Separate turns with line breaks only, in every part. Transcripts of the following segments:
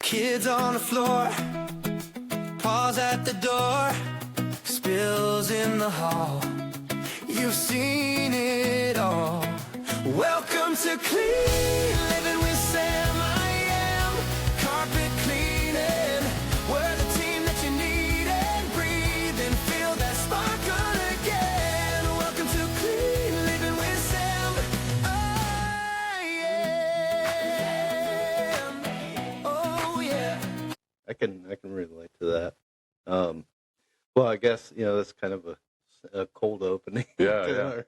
Kids on the floor, pause at the door, spills in the hall. You've seen it all. Welcome to Clean Living with Sam. I am carpet cleaning. We're the team that you need, and breathe and feel that sparkle again. Welcome to Clean Living with Sam. I am. Oh yeah.
I can relate to that. Well, I guess that's kind of a cold opening to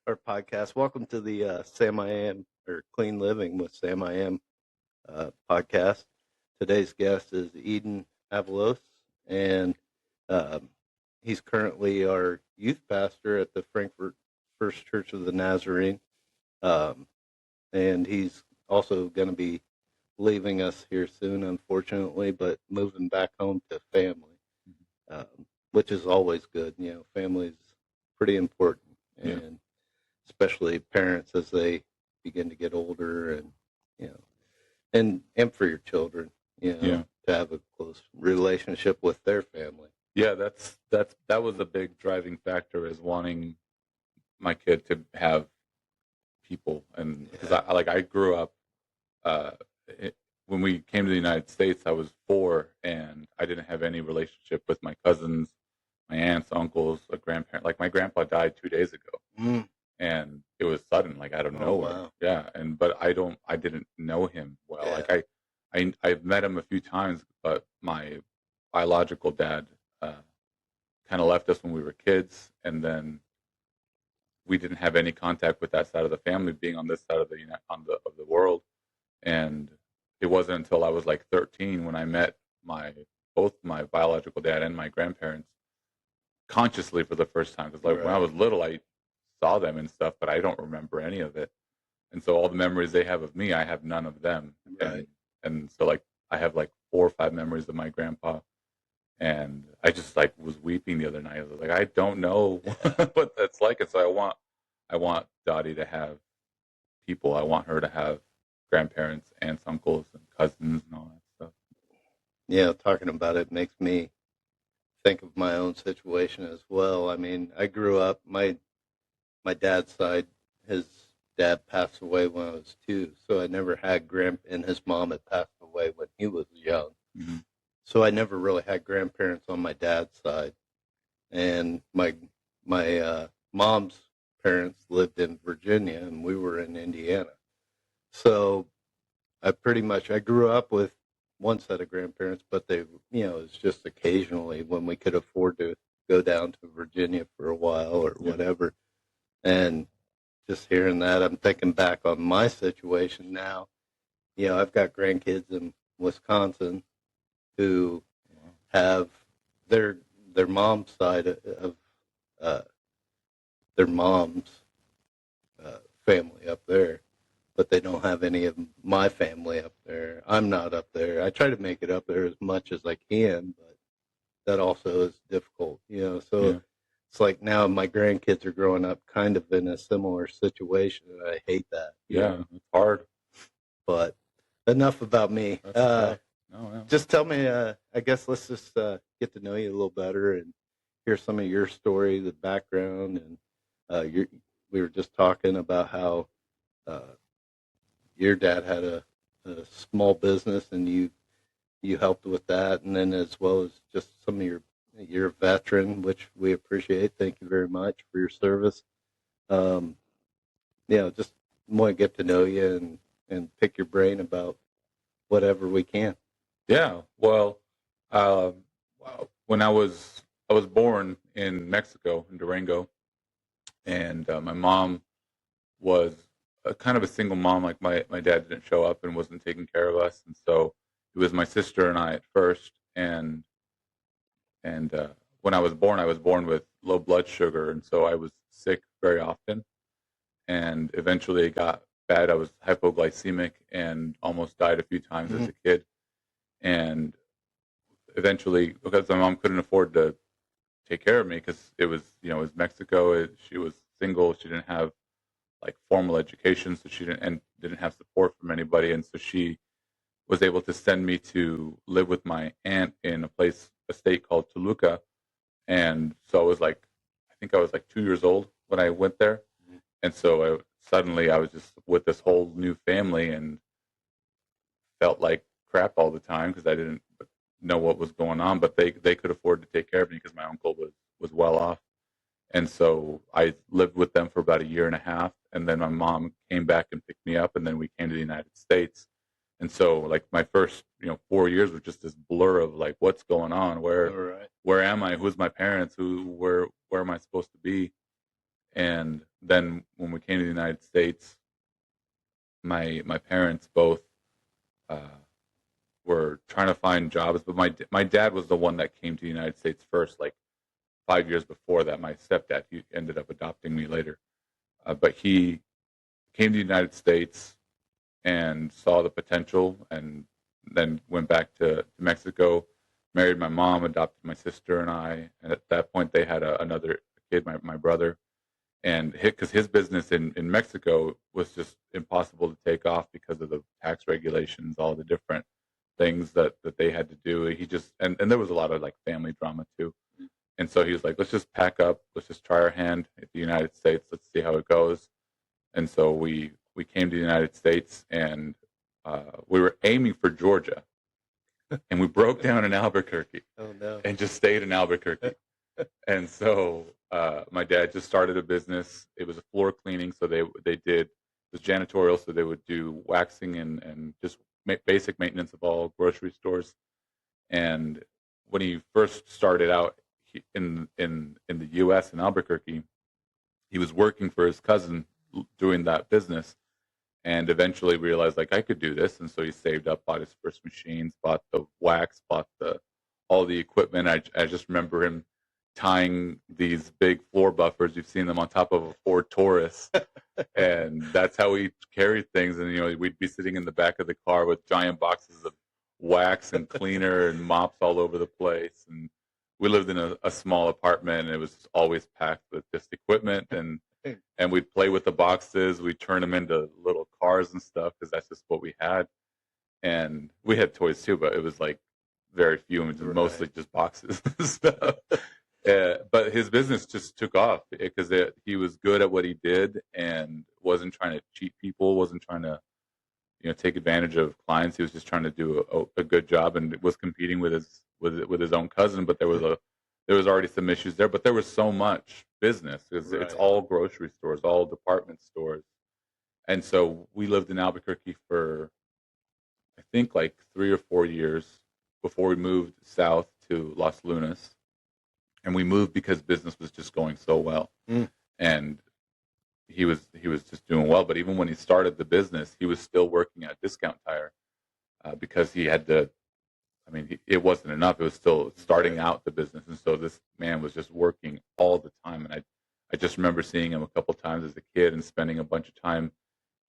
our podcast. Welcome to the Sam I Am, or Clean Living with Sam I Am podcast. Today's guest is Eden Avalos, and he's currently our youth pastor at the Frankfurt First Church of the Nazarene, and he's also going to be leaving us here soon, unfortunately, but moving back home to family, which is always good. Family is pretty important, and especially parents as they begin to get older, and for your children, to have a close relationship with their family.
Yeah, that was a big driving factor, is wanting my kid to have people, and because I grew up. When we came to the United States, I was 4, and I didn't have any relationship with my cousins, my aunts, uncles, a grandparent. Like, my grandpa died 2 days ago, and it was sudden, like out of nowhere.
Wow.
Yeah, but I didn't know him well.
Yeah.
Like I've met him a few times, but my biological dad kind of left us when we were kids, and then we didn't have any contact with that side of the family, being on this side of the world. And it wasn't until I was like 13 when I met both my biological dad and my grandparents consciously for the first time. Because when I was little, I saw them and stuff, but I don't remember any of it. And so all the memories they have of me, I have none of them.
Right.
And so I have 4 or 5 memories of my grandpa. And I just was weeping the other night. I was like, I don't know what that's like. And so I want Dottie to have people. I want her to have grandparents, aunts, uncles, and cousins, and all that stuff.
Yeah, talking about it makes me think of my own situation as well. I mean, I grew up, my dad's side, his dad passed away when I was 2, so I never had and his mom had passed away when he was young.
Mm-hmm.
So I never really had grandparents on my dad's side. And my mom's parents lived in Virginia, and we were in Indiana. So I grew up with one set of grandparents, but they, it was just occasionally when we could afford to go down to Virginia for a while or whatever. And just hearing that, I'm thinking back on my situation now. I've got grandkids in Wisconsin who have their mom's side of their mom's family up there, but they don't have any of my family up there. I'm not up there. I try to make it up there as much as I can, but that also is difficult, So it's like now my grandkids are growing up kind of in a similar situation, and I hate that.
Yeah, it's hard.
But enough about me. Just tell me, I guess let's just get to know you a little better and hear some of your story, the background, and we were just talking about how your dad had a small business, and you helped with that, and then as well as just some of you're a veteran, which we appreciate. Thank you very much for your service. Just want to get to know you and pick your brain about whatever we can.
Yeah, well, when I was born in Mexico, in Durango, and my mom was kind of a single mom. Like my dad didn't show up and wasn't taking care of us, and so it was my sister and I at first. And when I was born with low blood sugar, and so I was sick very often. And eventually it got bad. I was hypoglycemic and almost died a few times as a kid. And eventually, because my mom couldn't afford to take care of me, because it was Mexico. She was single. She didn't have formal education, so she didn't have support from anybody, and so she was able to send me to live with my aunt in a state called Toluca. And so I think I was like 2 years old when I went there. And so suddenly I was just with this whole new family and felt like crap all the time because I didn't know what was going on, but they could afford to take care of me because my uncle was well off. And so I lived with them for about 1.5 years. And then my mom came back and picked me up, and then we came to the United States. And so like my first, 4 years were just this blur of like, what's going on? Where am I? Who's my parents? Where am I supposed to be? And then when we came to the United States, my parents both were trying to find jobs, but my dad was the one that came to the United States first, like 5 years before that. My stepdad, he ended up adopting me later, but he came to the United States and saw the potential, and then went back to Mexico, married my mom, adopted my sister and I. And at that point, they had another kid, my brother. And because his business in Mexico was just impossible to take off because of the tax regulations, all the different things that they had to do. He just, and there was a lot of like family drama too. And so he was like, let's just pack up, let's just try our hand at the United States, let's see how it goes. And so we came to the United States, and we were aiming for Georgia, and we broke down in Albuquerque.
Oh no!
And just stayed in Albuquerque. And so my dad just started a business. It was a floor cleaning, so they did, it was janitorial, so they would do waxing and just basic maintenance of all grocery stores. And when he first started out in the U.S. in Albuquerque, he was working for his cousin doing that business, and eventually realized like I could do this. And so he saved up, bought his first machines, bought the wax, bought all the equipment. I just remember him tying these big floor buffers. You've seen them on top of a Ford Taurus. And that's how we carried things. And, we'd be sitting in the back of the car with giant boxes of wax and cleaner and mops all over the place. And we lived in a small apartment, and it was always packed with just equipment. And we'd play with the boxes. We'd turn them into little cars and stuff because that's just what we had. And we had toys too, but it was like very few, and mostly just boxes and stuff. But his business just took off because he was good at what he did and wasn't trying to cheat people, wasn't trying to, take advantage of clients. He was just trying to do a good job, and was competing with his own cousin. But there was already some issues there. But there was so much business because it's all grocery stores, all department stores, and so we lived in Albuquerque for I think like 3 or 4 years before we moved south to Los Lunas. And we moved because business was just going so well. And he was just doing well. But even when he started the business, he was still working at Discount Tire because he had to, it wasn't enough. It was still starting out the business. And so this man was just working all the time. And I just remember seeing him a couple times as a kid and spending a bunch of time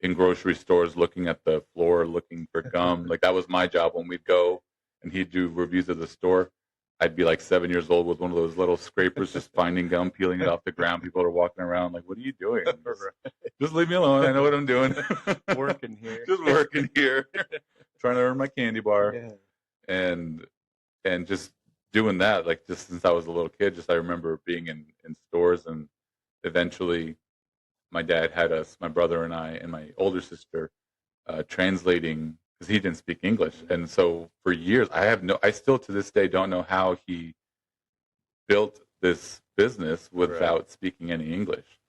in grocery stores looking at the floor, looking for gum. Like that was my job when we'd go and he'd do reviews of the store. I'd be like 7 years old with one of those little scrapers, just finding gum, peeling it off the ground. People are walking around like, what are you doing? Just leave me alone. I know what I'm doing.
Working here.
Just working here. Trying to earn my candy bar. Yeah. And just doing that, like just since I was a little kid, I remember being in stores, and eventually my dad had us, my brother and I and my older sister, translating, because he didn't speak English. And so for years, I still to this day don't know how he built this business without speaking any English,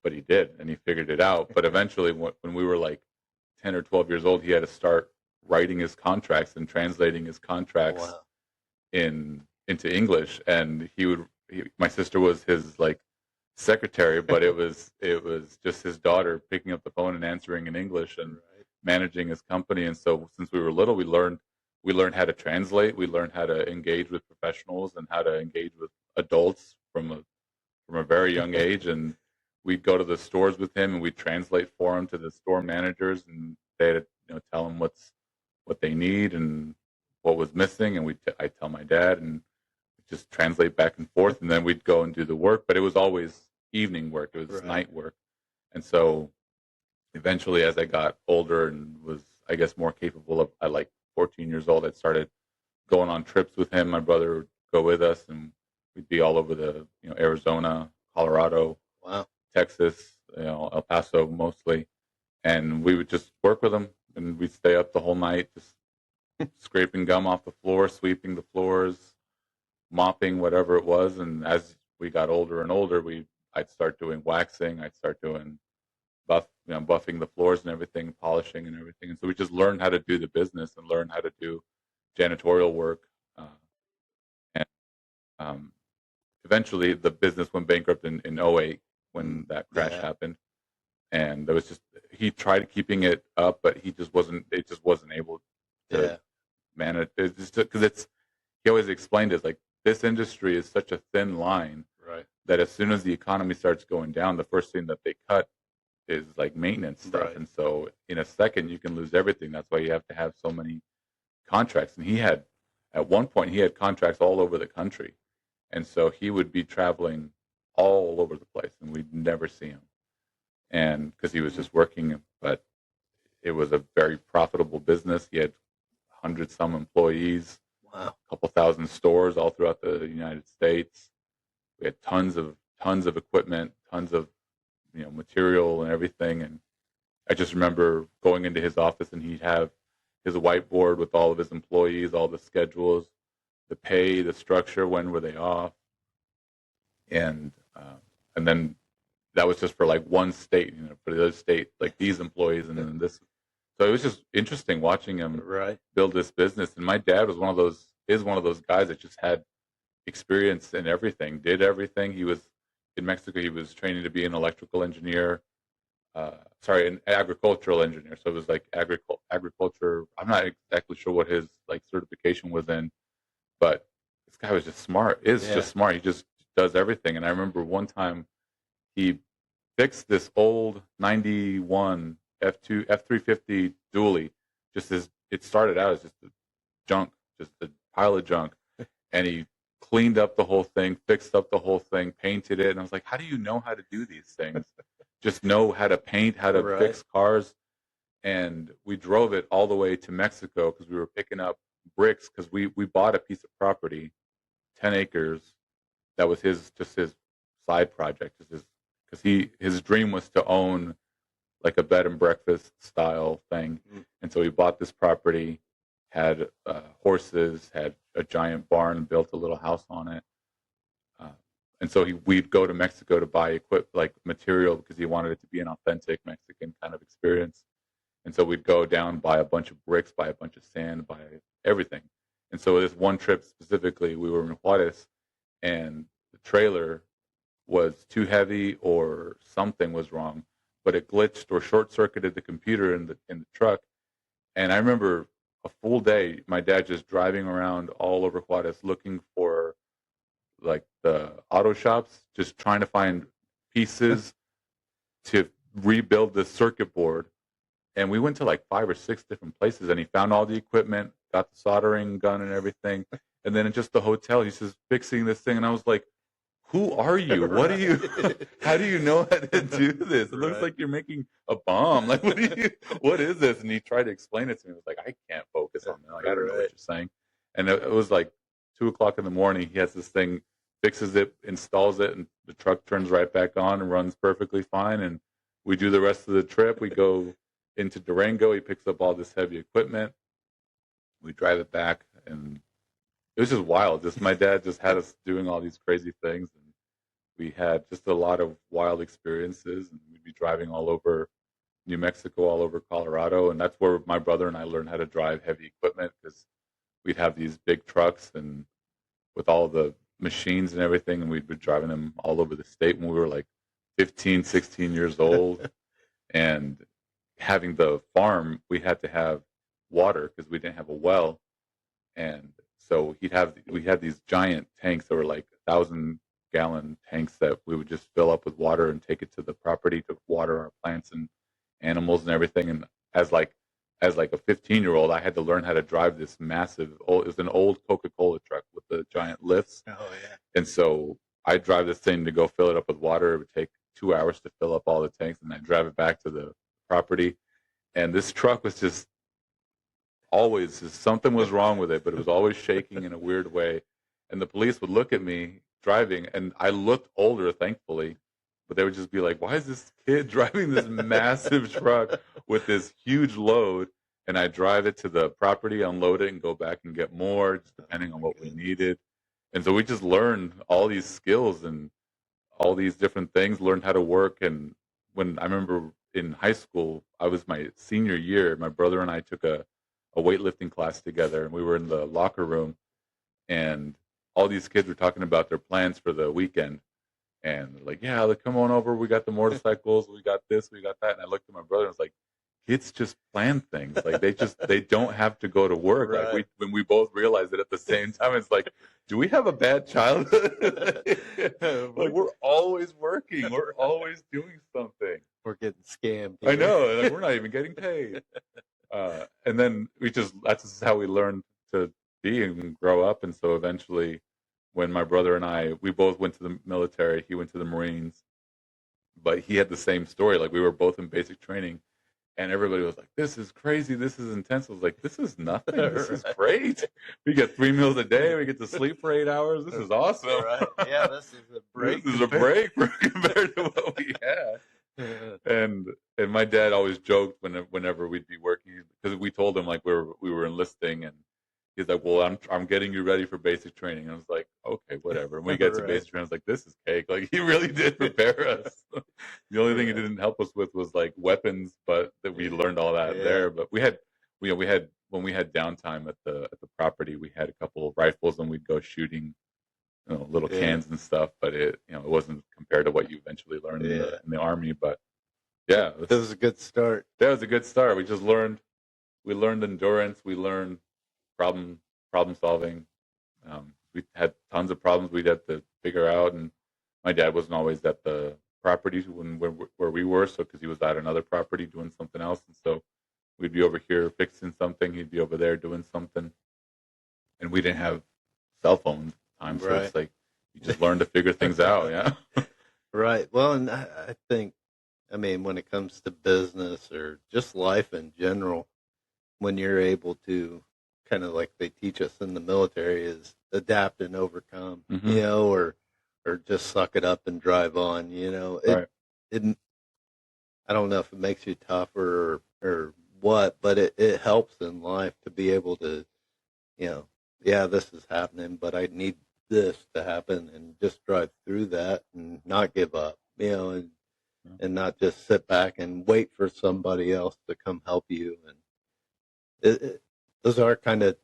but he did, and he figured it out. But eventually when we were like 10 or 12 years old, he had to start writing his contracts and translating his contracts into English. And my sister was his like secretary, but it was just his daughter picking up the phone and answering in English and managing his company. And so since we were little, we learned how to translate. We learned how to engage with professionals and how to engage with adults from a very young age. And we'd go to the stores with him, and we'd translate for him to the store managers, and they'd tell him what they need and what was missing, and I'd tell my dad, and just translate back and forth, and then we'd go and do the work. But it was always evening work. It was night work. And so eventually, as I got older and was, I guess, more capable of, I like 14 years old, I started going on trips with him. My brother would go with us, and we'd be all over the, Arizona, Colorado,
Wow.
Texas, El Paso mostly. And we would just work with him, and we'd stay up the whole night, just scraping gum off the floor, sweeping the floors, mopping, whatever it was. And as we got older and older, I'd start doing waxing. I'd start doing buffing the floors and everything, polishing and everything. And so we just learned how to do the business and learn how to do janitorial work. And eventually the business went bankrupt in 2008 when that crash happened. And there was he tried keeping it up, but it just wasn't able to manage. It's just because he always explained it like, this industry is such a thin line,
right,
that as soon as the economy starts going down, the first thing that they cut is like maintenance stuff.
Right.
And so in a second you can lose everything. That's why you have to have so many contracts. And at one point he had contracts all over the country. And so he would be traveling all over the place and we'd never see him. And because he was just working, but it was a very profitable business. He had 100-some employees,
wow,
a couple thousand stores all throughout the United States. We had tons of equipment, tons of material and everything. And I just remember going into his office and he'd have his whiteboard with all of his employees, all the schedules, the pay, the structure, when were they off, and then that was just for like one state, for the other state, like these employees, and then this. So it was just interesting watching him build this business. And my dad was one of those guys that just had experience in everything, did everything. He was in Mexico. He was training to be an electrical engineer, an agricultural engineer. So it was like agriculture. I'm not exactly sure what his like certification was in, but this guy was just smart. Just smart. He just does everything. And I remember one time he fixed this old 91 F350 dually. It started out as just a pile of junk. And he cleaned up the whole thing, fixed up the whole thing, painted it. And I was like, how do you know how to do these things? Just know how to paint, how to fix cars. And we drove it all the way to Mexico because we were picking up bricks because we bought a piece of property, 10 acres. That was his side project. Because his dream was to own like a bed and breakfast style thing. And so he bought this property, had horses, had a giant barn, built a little house on it. And so we'd go to Mexico to buy material because he wanted it to be an authentic Mexican kind of experience. And so we'd go down, buy a bunch of bricks, buy a bunch of sand, buy everything. And so this one trip specifically, we were in Juarez, and the trailer was too heavy or something was wrong, but it glitched or short-circuited the computer in the truck. And I remember a full day, my dad just driving around all over Juarez looking for like the auto shops, just trying to find pieces to rebuild the circuit board. And we went to like 5 or 6 different places, and he found all the equipment, got the soldering gun and everything. And then in just the hotel, he says, fixing this thing. And I was like, who are you? What are you? How do you know how to do this? It looks like you're making a bomb. Like, what is this? And he tried to explain it to me. I was like, I can't focus on that. Like, I don't know what you're saying. And it was like 2:00 in the morning. He has this thing, fixes it, installs it, and the truck turns right back on and runs perfectly fine. And we do the rest of the trip. We go into Durango. He picks up all this heavy equipment. We drive it back, and it was just wild. My dad just had us doing all these crazy things, and we had just a lot of wild experiences. And we'd be driving all over New Mexico, all over Colorado, and that's where my brother and I learned how to drive heavy equipment, because we'd have these big trucks and with all the machines and everything, and we'd be driving them all over the state when we were like 15, 16 years old. And having the farm, we had to have water because we didn't have a well. And so we had these giant tanks that were like 1,000-gallon tanks that we would just fill up with water and take it to the property to water our plants and animals and everything. And as like a 15-year-old, I had to learn how to drive this massive, it was an old Coca-Cola truck with the giant lifts.
Oh, yeah.
And so I drive this thing to go fill it up with water. It would take 2 hours to fill up all the tanks, and I drive it back to the property. And this truck was just always, something was wrong with it, but it was always shaking in a weird way. And the police would look at me driving, and I looked older, thankfully, but they would just be like, why is this kid driving this massive truck with this huge load? And I drive it to the property, unload it, and go back and get more, just depending on what we needed. And so we just learned all these skills and all these different things, learned how to work. And when I remember in high school, I was my senior year, my brother and I took a weightlifting class together, and we were in the locker room, and all these kids were talking about their plans for the weekend. And they're like, yeah, come on over. We got the motorcycles. We got this. We got that. And I looked at my brother and I was like, kids just plan things. Like they don't have to go to work.
Right.
Like when we both realized it at the same time, it's like, do we have a bad childhood? Like we're always working. We're always doing something.
We're getting scammed.
I know. Like we're not even getting paid. And then that's just how we learned to be and grow up. And so eventually, when my brother and we both went to the military, he went to the Marines, but he had the same story. Like we were both in basic training, and everybody was like, this is crazy. This is intense. I was like, this is nothing. This is great. We get 3 meals a day. We get to sleep for 8 hours. This is awesome.
Right. Yeah, this is a break.
This is a break compared to what we had. And my dad always joked whenever we'd be working, because we told him like we were enlisting, and he's like, well, I'm getting you ready for basic training. And I was like, okay, whatever. And we get to basic training, I was like, this is cake. Like he really did prepare us. The only thing he didn't help us with was like weapons, but that we learned all that there. But we had when we had downtime at the property, we had a couple of rifles, and we'd go shooting, little cans and stuff. But it wasn't compared to what you eventually learned in the Army. But yeah,
it was a good start.
That was a good start. We just learned endurance. We learned problem solving. We had tons of problems we'd have to figure out, and my dad wasn't always at the property where we were, so because he was at another property doing something else, and so we'd be over here fixing something, he'd be over there doing something, and we didn't have cell phones at the time, so it's like you just learn to figure things out. Yeah.
Right. Well, and I think, when it comes to business or just life in general, when you're able to kind of like they teach us in the military is adapt and overcome, or just suck it up and drive on, I don't know if it makes you tougher or what, but it helps in life to be able to, this is happening, but I need this to happen, and just drive through that and not give up, and not just sit back and wait for somebody else to come help you. And those are kind of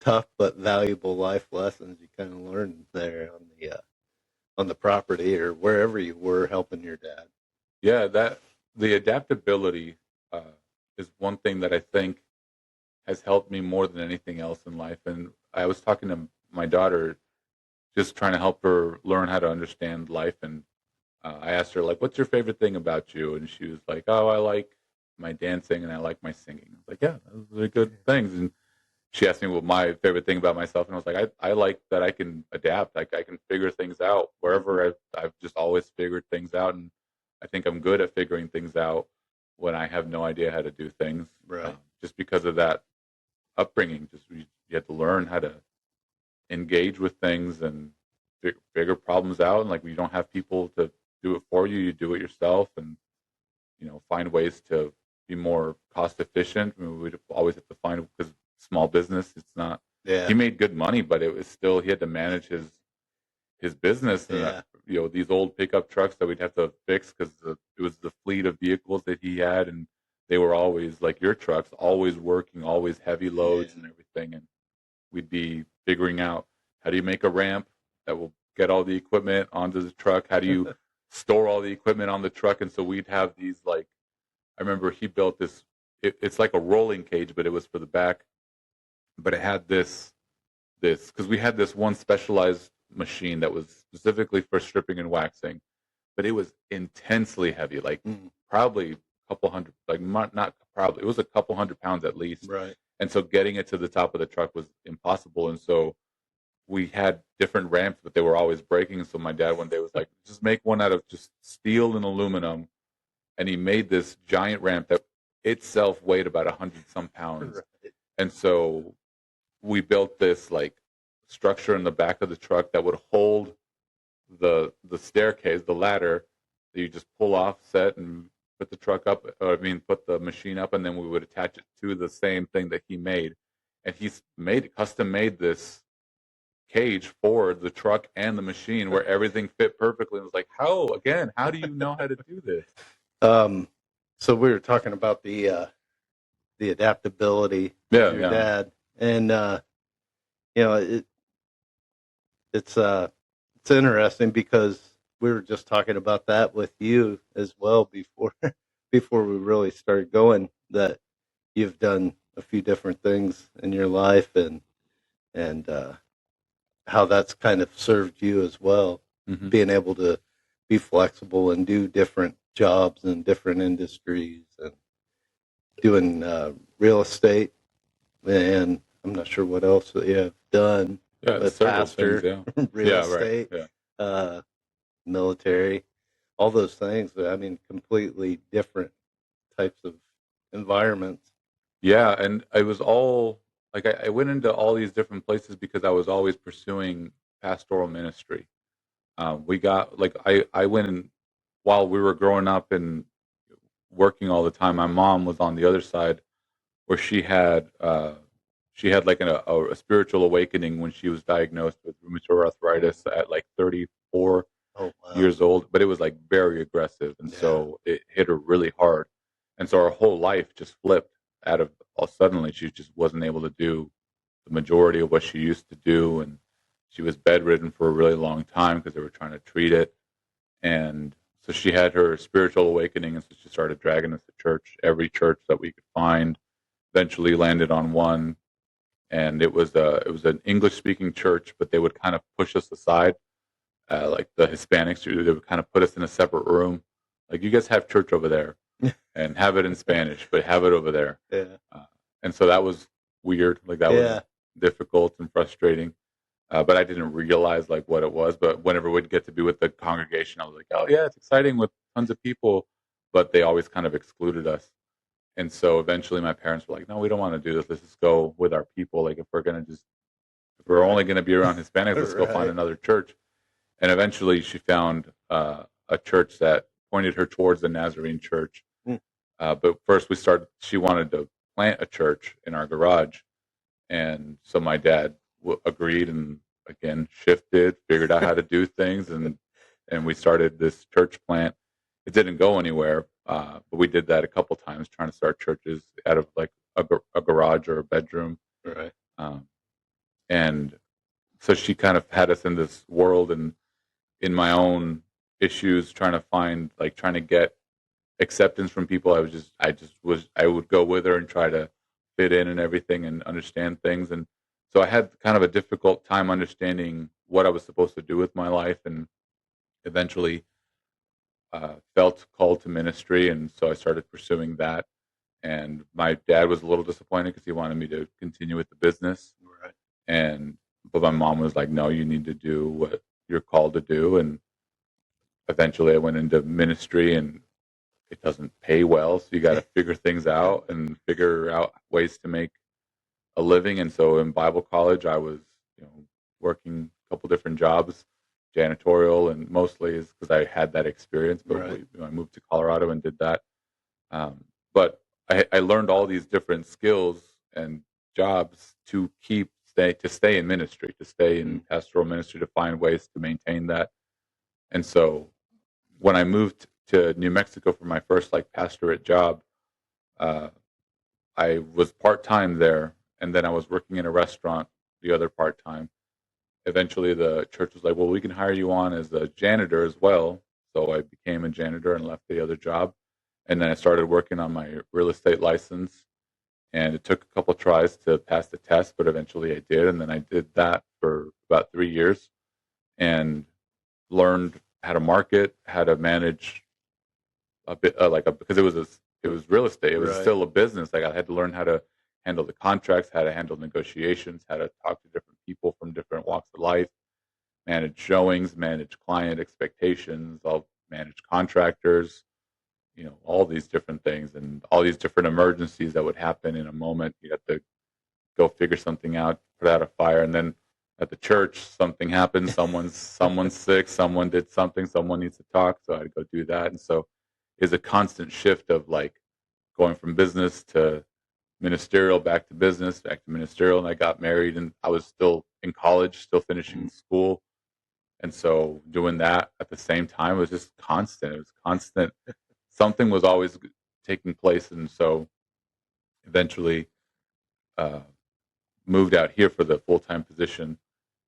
tough but valuable life lessons you kind of learn there on the property or wherever you were helping your dad.
Yeah, the adaptability is one thing that I think has helped me more than anything else in life. And I was talking to my daughter, just trying to help her learn how to understand life. And I asked her, like, what's your favorite thing about you? And she was like, oh, I like my dancing and I like my singing. I was like, yeah, those are good things. And she asked me what my favorite thing about myself, and I was like, I like that I can adapt. Like I can figure things out wherever I've just always figured things out, and I think I'm good at figuring things out when I have no idea how to do things.
Right.
Just because of that upbringing, you have to learn how to engage with things and figure problems out. And like you don't have people to do it for you; you do it yourself, and find ways to be more cost efficient. We'd always have to find, because small business, it's not. Yeah. He made good money, but it was still he had to manage his business. And these old pickup trucks that we'd have to fix because it was the fleet of vehicles that he had, and they were always like your trucks, always working, always heavy loads and everything. And we'd be figuring out, how do you make a ramp that will get all the equipment onto the truck? How do you store all the equipment on the truck? And so we'd have these, like, I remember he built this. It's like a rolling cage, but it was for the back. But it had this because we had this one specialized machine that was specifically for stripping and waxing, but it was intensely heavy, like probably a couple hundred, like not probably, it was a couple 100 pounds at least.
Right.
And so getting it to the top of the truck was impossible. And so we had different ramps, but they were always breaking. So my dad one day was like, just make one out of just steel and aluminum. And he made this giant ramp that itself weighed about 100 some pounds. Right. And so we built this like structure in the back of the truck that would hold the staircase, the ladder that you just pull off, set, and put the truck up, or I mean, put the machine up, and then we would attach it to the same thing that he made. And he's custom made this cage for the truck and the machine where everything fit perfectly. And it was like, how do you know how to do this?
So we were talking about the adaptability of your dad, and it's interesting because we were just talking about that with you as well before we really started going, that you've done a few different things in your life, and how that's kind of served you as well, being able to be flexible and do different jobs in different industries, and doing real estate, and I'm not sure what else that you have done. But pastor, things, real estate, military, all those things. I mean, completely different types of environments.
Yeah, and I was all like, I went into all these different places because I was always pursuing pastoral ministry. We got like I went in while we were growing up and working all the time. My mom was on the other side, where she had like a spiritual awakening when she was diagnosed with rheumatoid arthritis at like 34 years old. But it was like very aggressive, and so it hit her really hard. And so her whole life just flipped out of suddenly. She just wasn't able to do the majority of what she used to do, and she was bedridden for a really long time because they were trying to treat it. And so she had her spiritual awakening, and so she started dragging us to church, every church that we could find. Eventually landed on one, and it was an English speaking church, but they would kind of push us aside, like the Hispanics. They would kind of put us in a separate room, like, you guys have church over there, and have it in Spanish, but have it over there. And so that was weird. Like, that was difficult and frustrating. But I didn't realize like what it was. But whenever we'd get to be with the congregation, I was like, oh yeah, it's exciting with tons of people, but they always kind of excluded us. And so eventually my parents were like, no, we don't want to do this. Let's just go with our people. Like, if we're only going to be around Hispanics, let's go find another church. And eventually she found a church that pointed her towards the Nazarene church. But first she wanted to plant a church in our garage. And so my dad agreed, and again, shifted, figured out how to do things. And we started this church plant. It didn't go anywhere. But we did that a couple times, trying to start churches out of like a garage or a bedroom.
Right.
And so she kind of had us in this world, and in my own issues, trying to get acceptance from people. I would go with her and try to fit in and everything and understand things. And so I had kind of a difficult time understanding what I was supposed to do with my life, and eventually felt called to ministry, and so I started pursuing that. And my dad was a little disappointed because he wanted me to continue with the business. Right. But my mom was like, no, you need to do what you're called to do. And eventually I went into ministry, and it doesn't pay well, so you got to figure things out and figure out ways to make a living. And so in Bible college, I was working a couple different jobs, janitorial, and mostly is because I had that experience. But I moved to Colorado and did that. But I learned all these different skills and jobs to stay in ministry, to stay in pastoral ministry, to find ways to maintain that. And so when I moved to New Mexico for my first like pastorate job, I was part-time there, and then I was working in a restaurant the other part-time. Eventually the church was like, well, we can hire you on as a janitor as well. So I became a janitor and left the other job. And then I started working on my real estate license, and it took a couple of tries to pass the test, but eventually I did. And then I did that for about 3 years and learned how to market, how to manage a bit, because it was real estate. It was still a business. Like, I had to learn how to handle the contracts, how to handle negotiations, how to talk to different people from different walks of life, manage showings, manage client expectations, I'll manage contractors, all these different things, and all these different emergencies that would happen in a moment. You have to go figure something out, put out a fire, and then at the church something happened. Someone's sick. Someone did something. Someone needs to talk. So I'd go do that. And so it's a constant shift of like going from business to ministerial, back to business, back to ministerial. And I got married, and I was still in college, still finishing school. And so doing that at the same time was just constant. It was constant. Something was always taking place. And so eventually moved out here for the full-time position,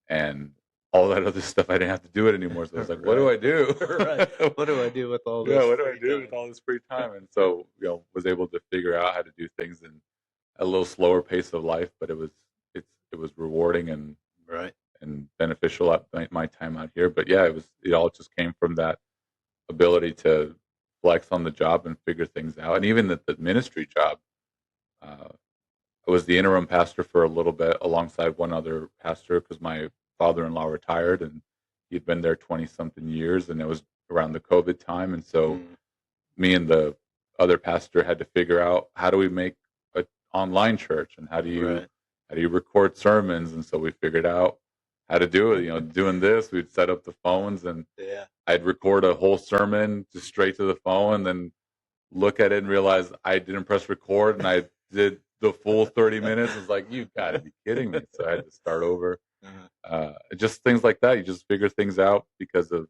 and all that other stuff, I didn't have to do it anymore. So I was like, what do I do?
Right. What do I do with all this?
Yeah, what do I do with all this free time? And so, was able to figure out how to do things in a little slower pace of life, but it was rewarding and
right
and beneficial at my time out here. But yeah, it all just came from that ability to flex on the job and figure things out. And even the ministry job, I was the interim pastor for a little bit alongside one other pastor because my father-in-law retired, and he'd been there 20-something years, and it was around the COVID time. And so me and the other pastor had to figure out, how do we make an online church, and how do you record sermons? And so we figured out how to do it. Doing this, we'd set up the phones, and I'd record a whole sermon just straight to the phone, and then look at it and realize I didn't press record, and I did the full 30 minutes. It's like, you got to be kidding me. So I had to start over. Just things like that. You just figure things out because of,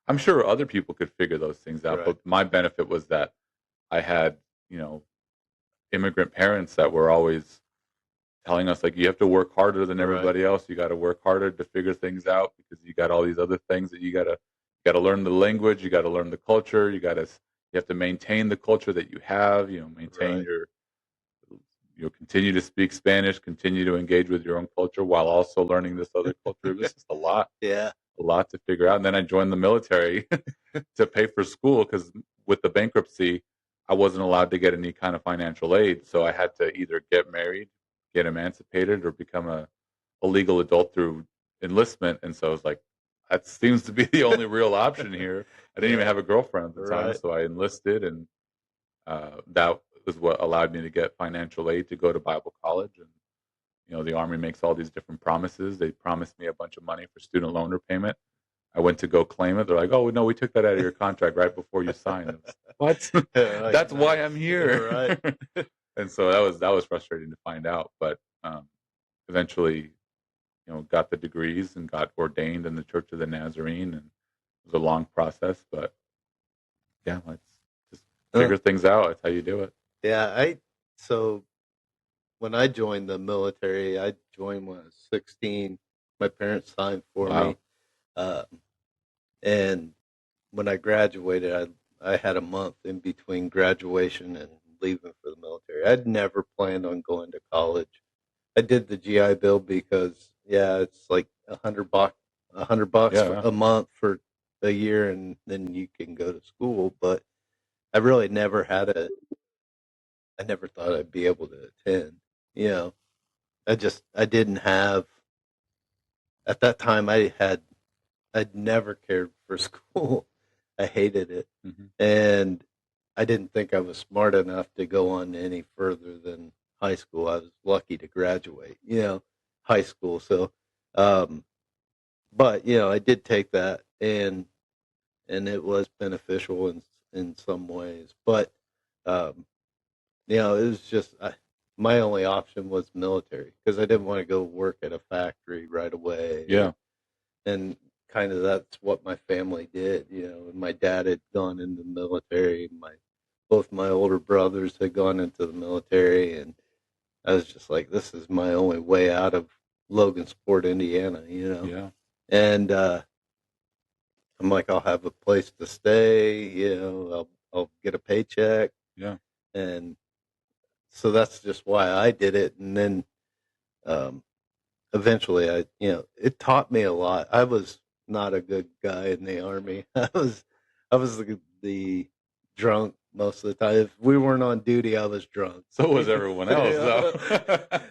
I'm sure other people could figure those things out, but my benefit was that I had, immigrant parents that were always telling us, like, you have to work harder than everybody else. You got to work harder to figure things out because you got all these other things that you got to learn the language. You got to learn the culture. You have to maintain the culture that you have, maintain continue to speak Spanish, continue to engage with your own culture while also learning this other culture. It was just a lot.
Yeah.
A lot to figure out. And then I joined the military to pay for school because with the bankruptcy, I wasn't allowed to get any kind of financial aid. So I had to either get married, get emancipated, or become a legal adult through enlistment. And so I was like, that seems to be the only real option here. I didn't even have a girlfriend at the time. So I enlisted, and that was what allowed me to get financial aid to go to Bible college. And the Army makes all these different promises. They promised me a bunch of money for student loan repayment. I went to go claim it. They're like, "Oh no, we took that out of your contract right before you signed." What? That's why I'm here.
Right.
And so that was frustrating to find out. But eventually, got the degrees and got ordained in the Church of the Nazarene, and it was a long process. But yeah, let's just figure things out. That's how you do it.
Yeah, so when I joined the military, I joined when I was 16. My parents signed for me. And when I graduated, I had a month in between graduation and leaving for the military. I'd never planned on going to college. I did the GI Bill because, it's like $100 a month for a year, and then you can go to school. But I really never I never thought I'd be able to attend. I didn't have, at that time I'd never cared for school. I hated it. And I didn't think I was smart enough to go on any further than high school. I was lucky to graduate, high school. So, but, I did take that, and it was beneficial in some ways. But, it was just my only option was military because I didn't want to go work at a factory right away.
Yeah.
And kind of that's what my family did. My dad had gone into the military. Both my older brothers had gone into the military, and I was just like, this is my only way out of Logansport, Indiana,
Yeah.
And I'm like, I'll have a place to stay, I'll get a paycheck.
Yeah.
And so that's just why I did it. And then eventually it taught me a lot. I was not a good guy in the Army. I was the drunk most of the time. If we weren't on duty, I was drunk.
So was everyone else, though.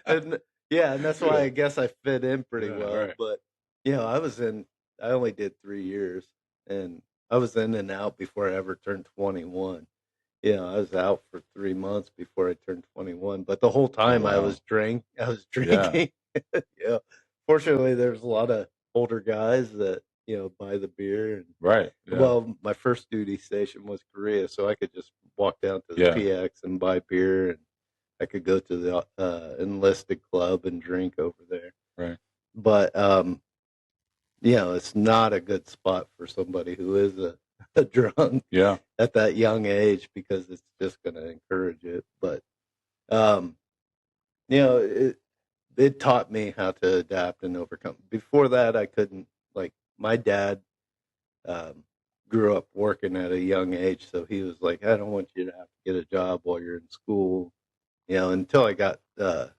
and that's why I guess I fit in pretty well. Right. But I only did 3 years, and I was in and out before I ever turned 21. I was out for 3 months before I turned 21, but the whole time I was drinking. Yeah. Fortunately, there's a lot of older guys that, buy the beer. And
Right. Yeah.
well, my first duty station was Korea, so I could just walk down to the
Yeah.
PX and buy beer, and I could go to the enlisted club and drink over there.
Right.
But it's not a good spot for somebody who is a drunk
Yeah.
at that young age, because it's just going to encourage it. But it taught me how to adapt and overcome. Before that, I couldn't. Like, my dad grew up working at a young age, so he was like, I don't want you to have to get a job while you're in school. Until I got to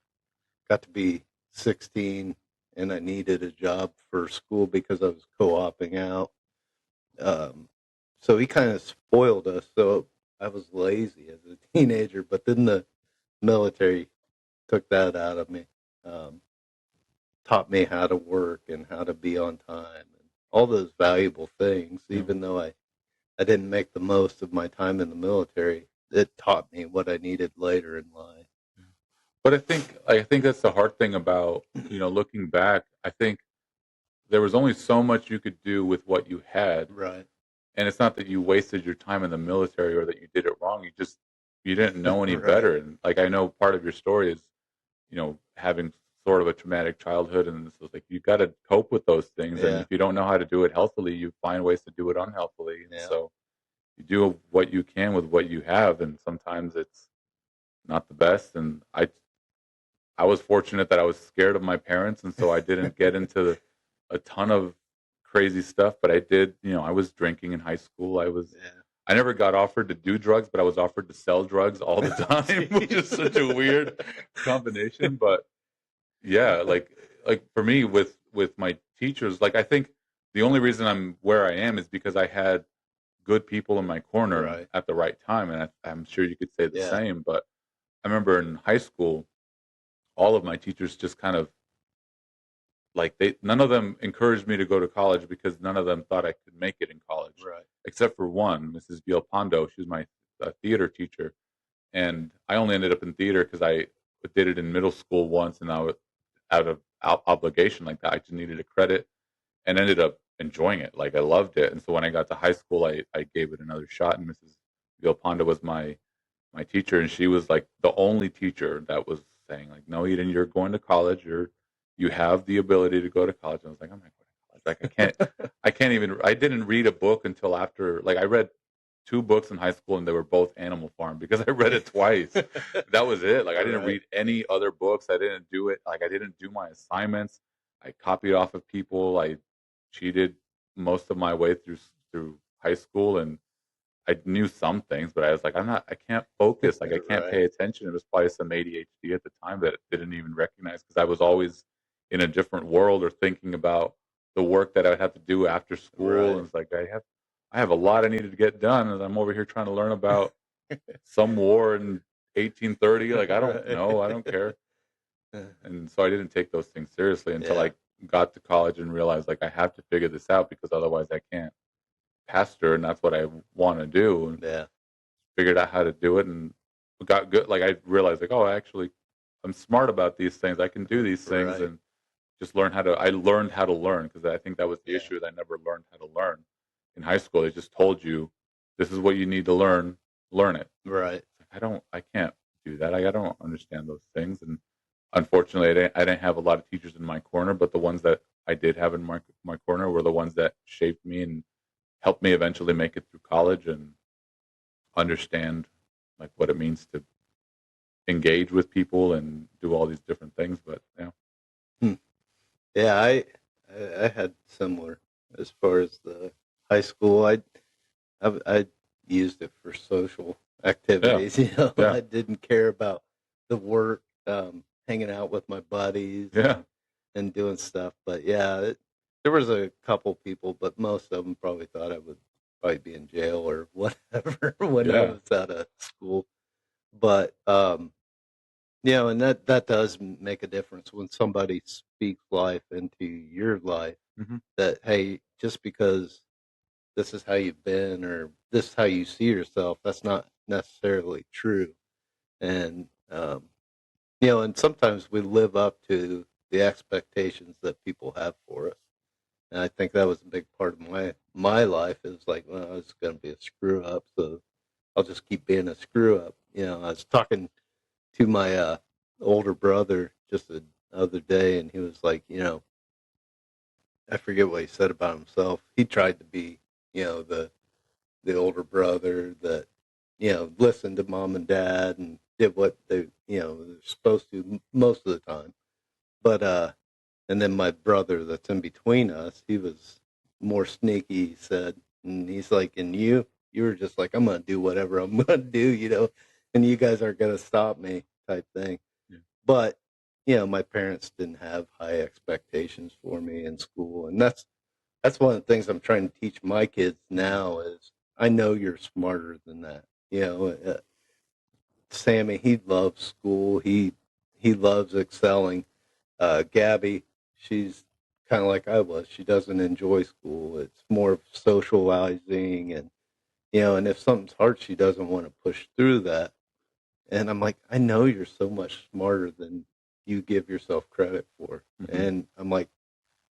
be 16, and I needed a job for school because I was co-oping out. So he kind of spoiled us. So I was lazy as a teenager, but then the military took that out of me. Taught me how to work and how to be on time and all those valuable things.
Yeah.
Even though I didn't make the most of my time in the military, it taught me what I needed later in life.
But I think that's the hard thing about, looking back. I think there was only so much you could do with what you had.
Right.
And it's not that you wasted your time in the military or that you did it wrong. You didn't know any
Right.
better. And like, I know part of your story is, having sort of a traumatic childhood, and so it's like you got to cope with those things.
Yeah.
And if you don't know how to do it healthily, you find ways to do it unhealthily. And
Yeah.
so you do what you can with what you have, and sometimes it's not the best. And I was fortunate that I was scared of my parents, and so I didn't get into a ton of crazy stuff. But I did, I was drinking in high school. I never got offered to do drugs, but I was offered to sell drugs all the time, which is such a weird combination. But yeah, like for me with my teachers, like I think the only reason I'm where I am is because I had good people in my corner
Right.
at the right time, and I'm sure you could say the
Yeah.
same. But I remember in high school, all of my teachers just kind of like none of them encouraged me to go to college because none of them thought I could make it in college.
Right.
Except for one, Mrs. Villalpando. She was my theater teacher, and I only ended up in theater because I did it in middle school once, and I was out of obligation like that. I just needed a credit, and ended up enjoying it. Like, I loved it, and so when I got to high school, I gave it another shot. And Mrs. Villalpando was my teacher, and she was like the only teacher that was saying like, "No, Eden, you're going to college. You have the ability to go to college." And I was like, "I'm not going to college. Like, I can't even." I didn't read a book until after. Like, I read 2 books in high school, and they were both Animal Farm because I read it twice. That was it. Like, I didn't read any other books. I didn't do it. Like, I didn't do my assignments. I copied off of people. I cheated most of my way through high school, and I knew some things, but I was like, I can't focus. Like, I can't
Right.
pay attention. It was probably some ADHD at the time that I didn't even recognize because I was always in a different world or thinking about the work that I would have to do after school.
Right.
And it's like, I have a lot I needed to get done, and I'm over here trying to learn about some war in 1830. Like, I don't
Right.
know. I don't care. And so I didn't take those things seriously until
Yeah.
I got to college and realized, like, I have to figure this out because otherwise I can't pastor, and that's what I want to do. And
Yeah.
figured out how to do it and got good. Like, I realized, like, oh, actually, I'm smart about these things. I can do these things.
Right.
And just I learned how to learn, because I think that was the
Yeah.
issue, is I never learned how to learn. In high school, they just told you, this is what you need to learn it.
Right.
I can't do that. I don't understand those things. And unfortunately, I didn't have a lot of teachers in my corner, but the ones that I did have in my corner were the ones that shaped me and helped me eventually make it through college and understand like what it means to engage with people and do all these different things. But yeah.
Yeah, I had similar as far as the high school. I used it for social activities.
Yeah.
I didn't care about the work, hanging out with my buddies.
Yeah.
And doing stuff. But yeah, there was a couple people, but most of them probably thought I would probably be in jail or whatever when I was out of school. But and that does make a difference when somebody speaks life into your life.
Mm-hmm.
That, hey, just because this is how you've been or this is how you see yourself. That's not necessarily true. And, and sometimes we live up to the expectations that people have for us. And I think that was a big part of my life. It was like, well, I was going to be a screw up, so I'll just keep being a screw up. I was talking to my older brother just the other day, and he was like, I forget what he said about himself. He tried to be, the older brother that, listened to mom and dad and did what they, they're supposed to most of the time. But and then my brother that's in between us, he was more sneaky, he said. And he's like, and you were just like, I'm going to do whatever I'm going to do, and you guys aren't going to stop me type thing. Yeah. But, my parents didn't have high expectations for me in school. And that's one of the things I'm trying to teach my kids now is I know you're smarter than that. Sammy, he loves school. He loves excelling. Gabby, she's kind of like I was. She doesn't enjoy school. It's more of socializing and, and if something's hard, she doesn't want to push through that. And I'm like, I know you're so much smarter than you give yourself credit for. Mm-hmm. And I'm like,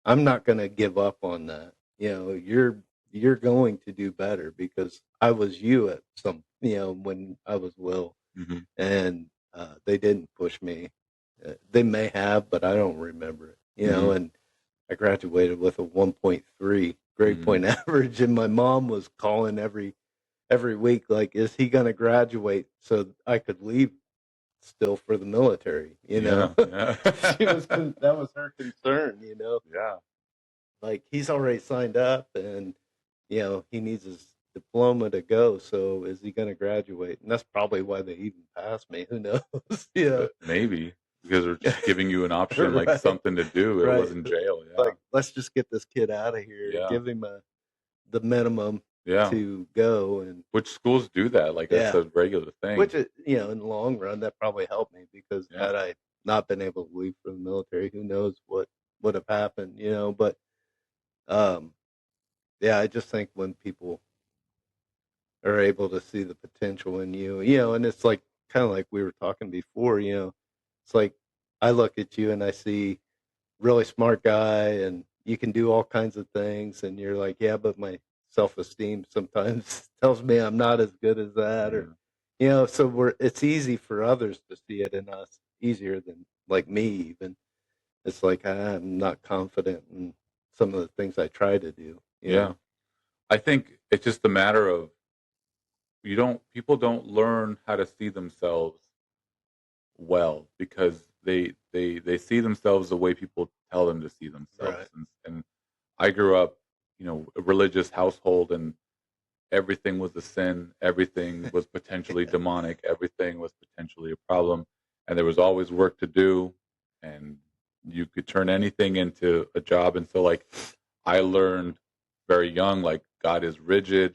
I'm not going to give up on that. You're going to do better because I was you at when I was Will. Mm-hmm. And they didn't push me. They may have, but I don't remember it, mm-hmm. And I graduated with a 1.3 grade mm-hmm. point average, and my mom was calling every week, like, is he going to graduate so I could leave still for the military, Yeah. That was her concern,
Yeah.
Like, he's already signed up and, he needs his diploma to go. So is he going to graduate? And that's probably why they even passed me. Who knows?
Maybe because they're just giving you an option, right. Like something to do. It wasn't jail. Yeah.
Like, let's just get this kid out of here. Yeah. Give him the minimum to go. And
which schools do that? Like that's a regular thing.
Which, in the long run, that probably helped me because had I not been able to leave for the military, who knows what would have happened, But, I just think when people are able to see the potential in you, and it's like kind of like we were talking before, it's like I look at you and I see really smart guy and you can do all kinds of things and you're like, yeah, but my self-esteem sometimes tells me I'm not as good as that or so it's easy for others to see it in us, easier than like me even. It's like I'm not confident in some of the things I try to do.
Yeah. I think it's just a matter of people don't learn how to see themselves well because they see themselves the way people tell them to see themselves. Right. And I grew up, a religious household and everything was a sin. Everything was potentially demonic. Everything was potentially a problem. And there was always work to do and you could turn anything into a job. And so like I learned very young, like God is rigid.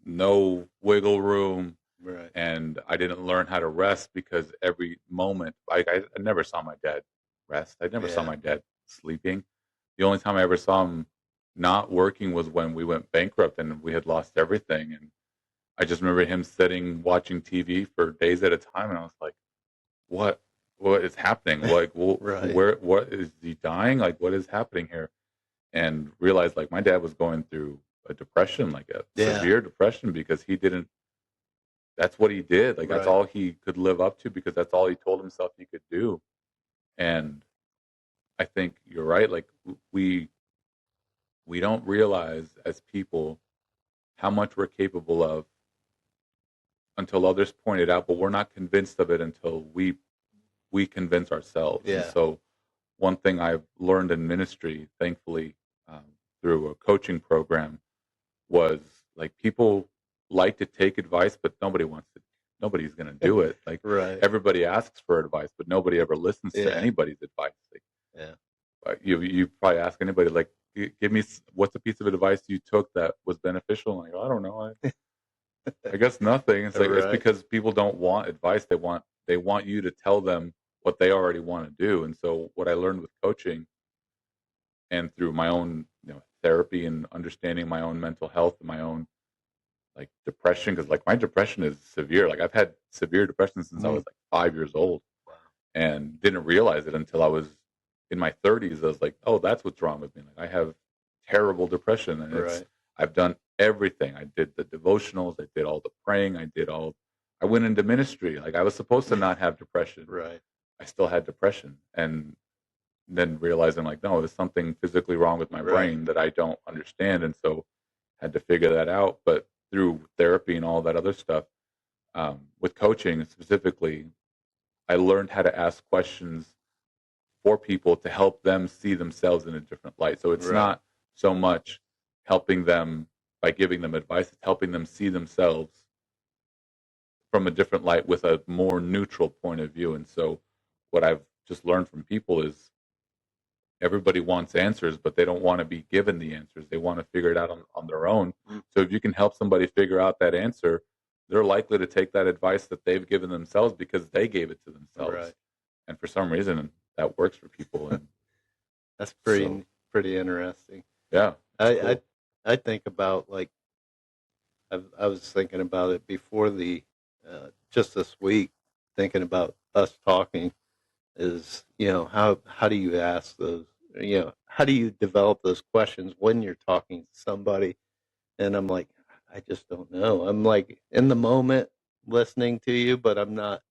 No wiggle room.
Right.
And I didn't learn how to rest because every moment, I never saw my dad rest. I never saw my dad sleeping. The only time I ever saw him not working was when we went bankrupt and we had lost everything. And I just remember him sitting, watching TV for days at a time. And I was like, what is happening? Like,
right.
What is he dying? Like, what is happening here? And realized like my dad was going through a depression, like a severe depression because that's what he did. Like that's all he could live up to because that's all he told himself he could do. And I think you're right. Like we don't realize as people how much we're capable of until others point it out, but we're not convinced of it until we convince ourselves.
Yeah.
And so one thing I've learned in ministry, thankfully, through a coaching program was like people like to take advice, but nobody's going to do it. Like everybody asks for advice, but nobody ever listens to anybody's advice. Like, you probably ask anybody like, give me what's a piece of advice you took that was beneficial. And I go, I don't know. I guess nothing. It's like, it's because people don't want advice. They want you to tell them what they already want to do. And so what I learned with coaching and through my own therapy and understanding my own mental health and my own like depression, because like my depression is severe. Like I've had severe depression since I was like 5 years old, and didn't realize it until I was in my 30s. I was like, oh, that's what's wrong with me. Like I have terrible depression, and I've done everything. I did the devotionals, I did all the praying, I went into ministry. Like I was supposed to not have depression.
Right.
I still had depression, and then realizing like, no, there's something physically wrong with my brain that I don't understand, and so had to figure that out. But through therapy and all that other stuff, with coaching specifically, I learned how to ask questions for people to help them see themselves in a different light. So it's not so much helping them by giving them advice, it's helping them see themselves from a different light with a more neutral point of view. And so what I've just learned from people is everybody wants answers, but they don't want to be given the answers. They want to figure it out on their own. So if you can help somebody figure out that answer, they're likely to take that advice that they've given themselves because they gave it to themselves. Right. And for some reason, that works for people. And
that's pretty interesting.
Yeah.
I think about like, I was thinking about it before just this week, thinking about us talking is, how do you ask those, how do you develop those questions when you're talking to somebody? And I'm like, I just don't know. I'm like in the moment listening to you, but I'm not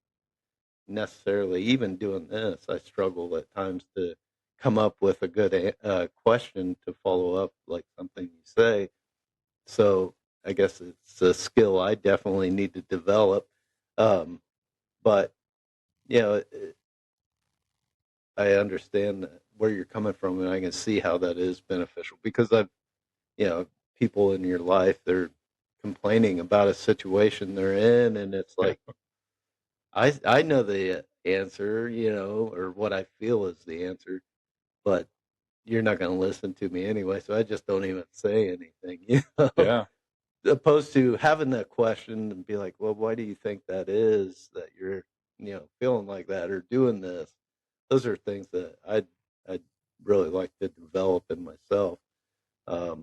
necessarily even doing this. I struggle at times to come up with a good question to follow up like something you say. So I guess it's a skill I definitely need to develop. But, I understand where you're coming from, and I can see how that is beneficial because people in your life, they're complaining about a situation they're in, and it's like, I know the answer, or what I feel is the answer, but you're not going to listen to me anyway, so I just don't even say anything,
Yeah.
Opposed to having that question and be like, well, why do you think that is that you're, feeling like that or doing this? Those are things that I'd really like to develop in myself. But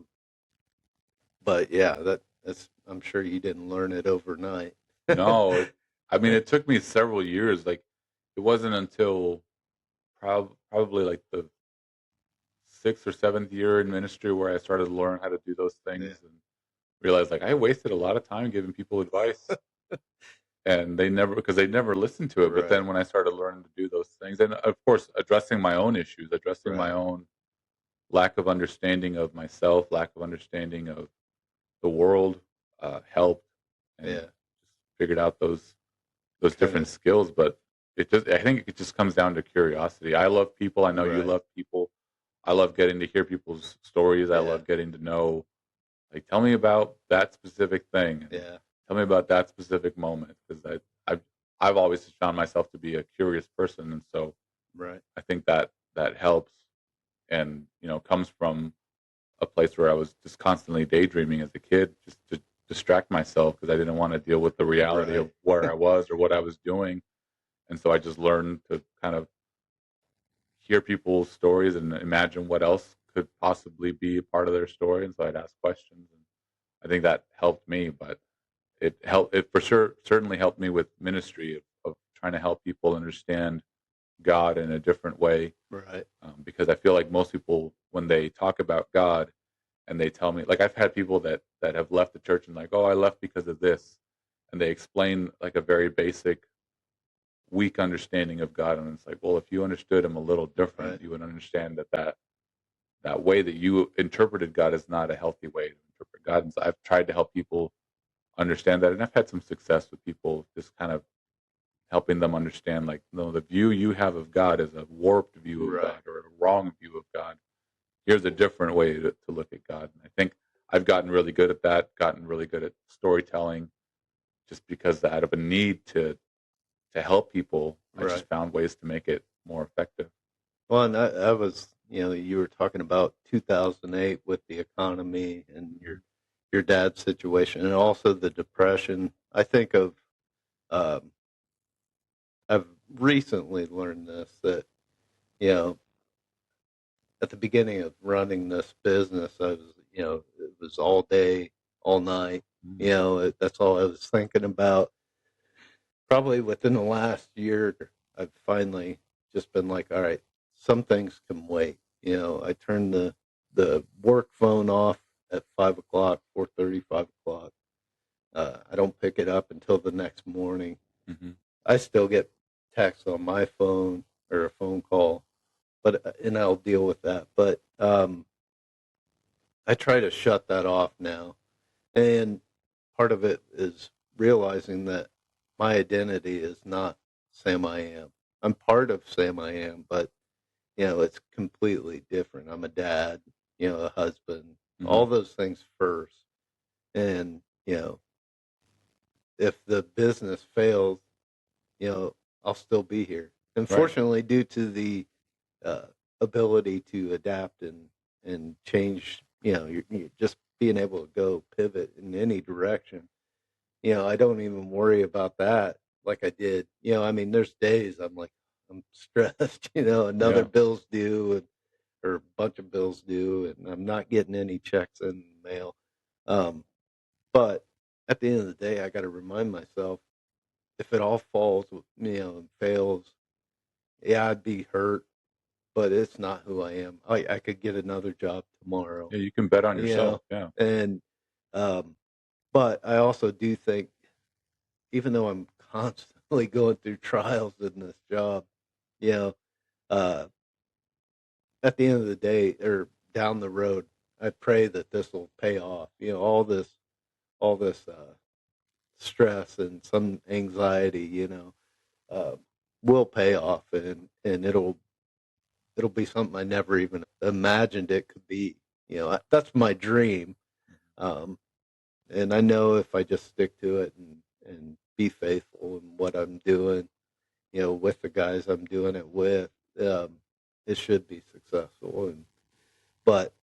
yeah, that's I'm sure you didn't learn it overnight.
No, it took me several years. Like it wasn't until probably like the 6th or 7th year in ministry where I started to learn how to do those things and realized like I wasted a lot of time giving people advice. And they never listened to it. But then when I started learning to do those things, and of course addressing my own issues, addressing my own lack of understanding of myself, lack of understanding of the world, helped, and just figured out those different skills. But I think it just comes down to curiosity. I love people. I know you love people. I love getting to hear people's stories. I love getting to know, like, tell me about that specific thing. Tell me about that specific moment, because I've always found myself to be a curious person, and so I think that helps, and comes from a place where I was just constantly daydreaming as a kid, just to distract myself because I didn't want to deal with the reality of where I was or what I was doing, and so I just learned to kind of hear people's stories and imagine what else could possibly be a part of their story, and so I'd ask questions, and I think that helped me, but. It for sure certainly helped me with ministry of trying to help people understand God in a different way. Because I feel like most people, when they talk about God and they tell me, like I've had people that have left the church and like, oh, I left because of this. And they explain like a very basic, weak understanding of God. And it's like, well, if you understood him a little different, you would understand that way that you interpreted God is not a healthy way to interpret God. And so I've tried to help people understand that, and I've had some success with people just kind of helping them understand, like, no, the view you have of God is a warped view of God or a wrong view of God. Here's a different way to look at God. And I think I've gotten really good at that, gotten really good at storytelling, just because out of a need to help people, I just found ways to make it more effective.
Well, and I was, you were talking about 2008 with the economy and your dad's situation, and also the depression. I think of, I've recently learned this, that, at the beginning of running this business, I was, it was all day, all night. That's all I was thinking about. Probably within the last year, I've finally just been like, all right, some things can wait. I turned the work phone off at 5 o'clock, 4:30, 5 o'clock. I don't pick it up until the next morning.
Mm-hmm.
I still get texts on my phone or a phone call, and I'll deal with that. But I try to shut that off now, and part of it is realizing that my identity is not Sam I Am. I'm part of Sam I Am, but it's completely different. I'm a dad, a husband, all those things first, and if the business fails, I'll still be here. Unfortunately, due to the ability to adapt and change, you're just being able to go pivot in any direction. I don't even worry about that like I did. I mean, there's days I'm stressed. Another bill's due, or a bunch of bills due, and I'm not getting any checks in the mail. But at the end of the day, I got to remind myself, if it all falls, and fails, yeah, I'd be hurt, but it's not who I am. I could get another job tomorrow.
Yeah, you can bet on yourself. Yeah.
And, but I also do think, even though I'm constantly going through trials in this job, uh, at the end of the day, or down the road, I pray that this will pay off. All this stress and some anxiety, uh, will pay off, and it'll be something I never even imagined it could be. That's my dream. And I know if I just stick to it and be faithful in what I'm doing, with the guys I'm doing it with, it should be successful. But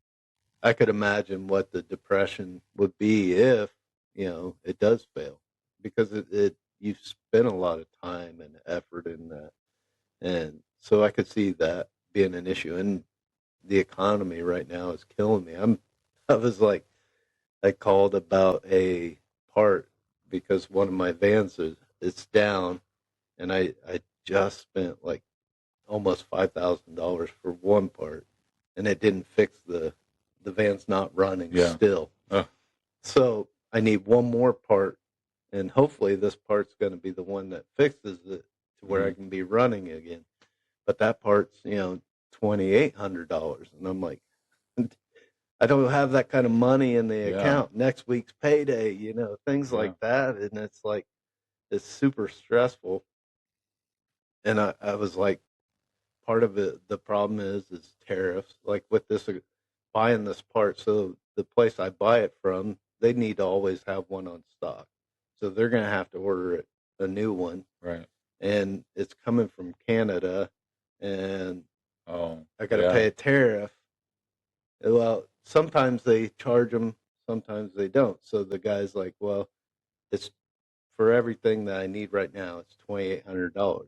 I could imagine what the depression would be if, it does fail, because you've spent a lot of time and effort in that. And so I could see that being an issue. And the economy right now is killing me. I was like, I called about a part because one of my vans it's down, and I just spent like almost $5,000 for one part, and it didn't fix the van's not running still. So I need one more part, and hopefully this part's going to be the one that fixes it to where I can be running again. But that part's, $2,800, and I'm like, I don't have that kind of money in the account. Next week's payday, things like that, and it's like, it's super stressful. And I was like, part of it, the problem is tariffs. Like with this, buying this part, so the place I buy it from, they need to always have one on stock, so they're going to have to order it, a new one,
Right.
and it's coming from Canada, and I got to
yeah.
pay a tariff. Well, sometimes they charge them, sometimes they don't. So the guy's like, well, it's for everything that I need right now, it's $2,800.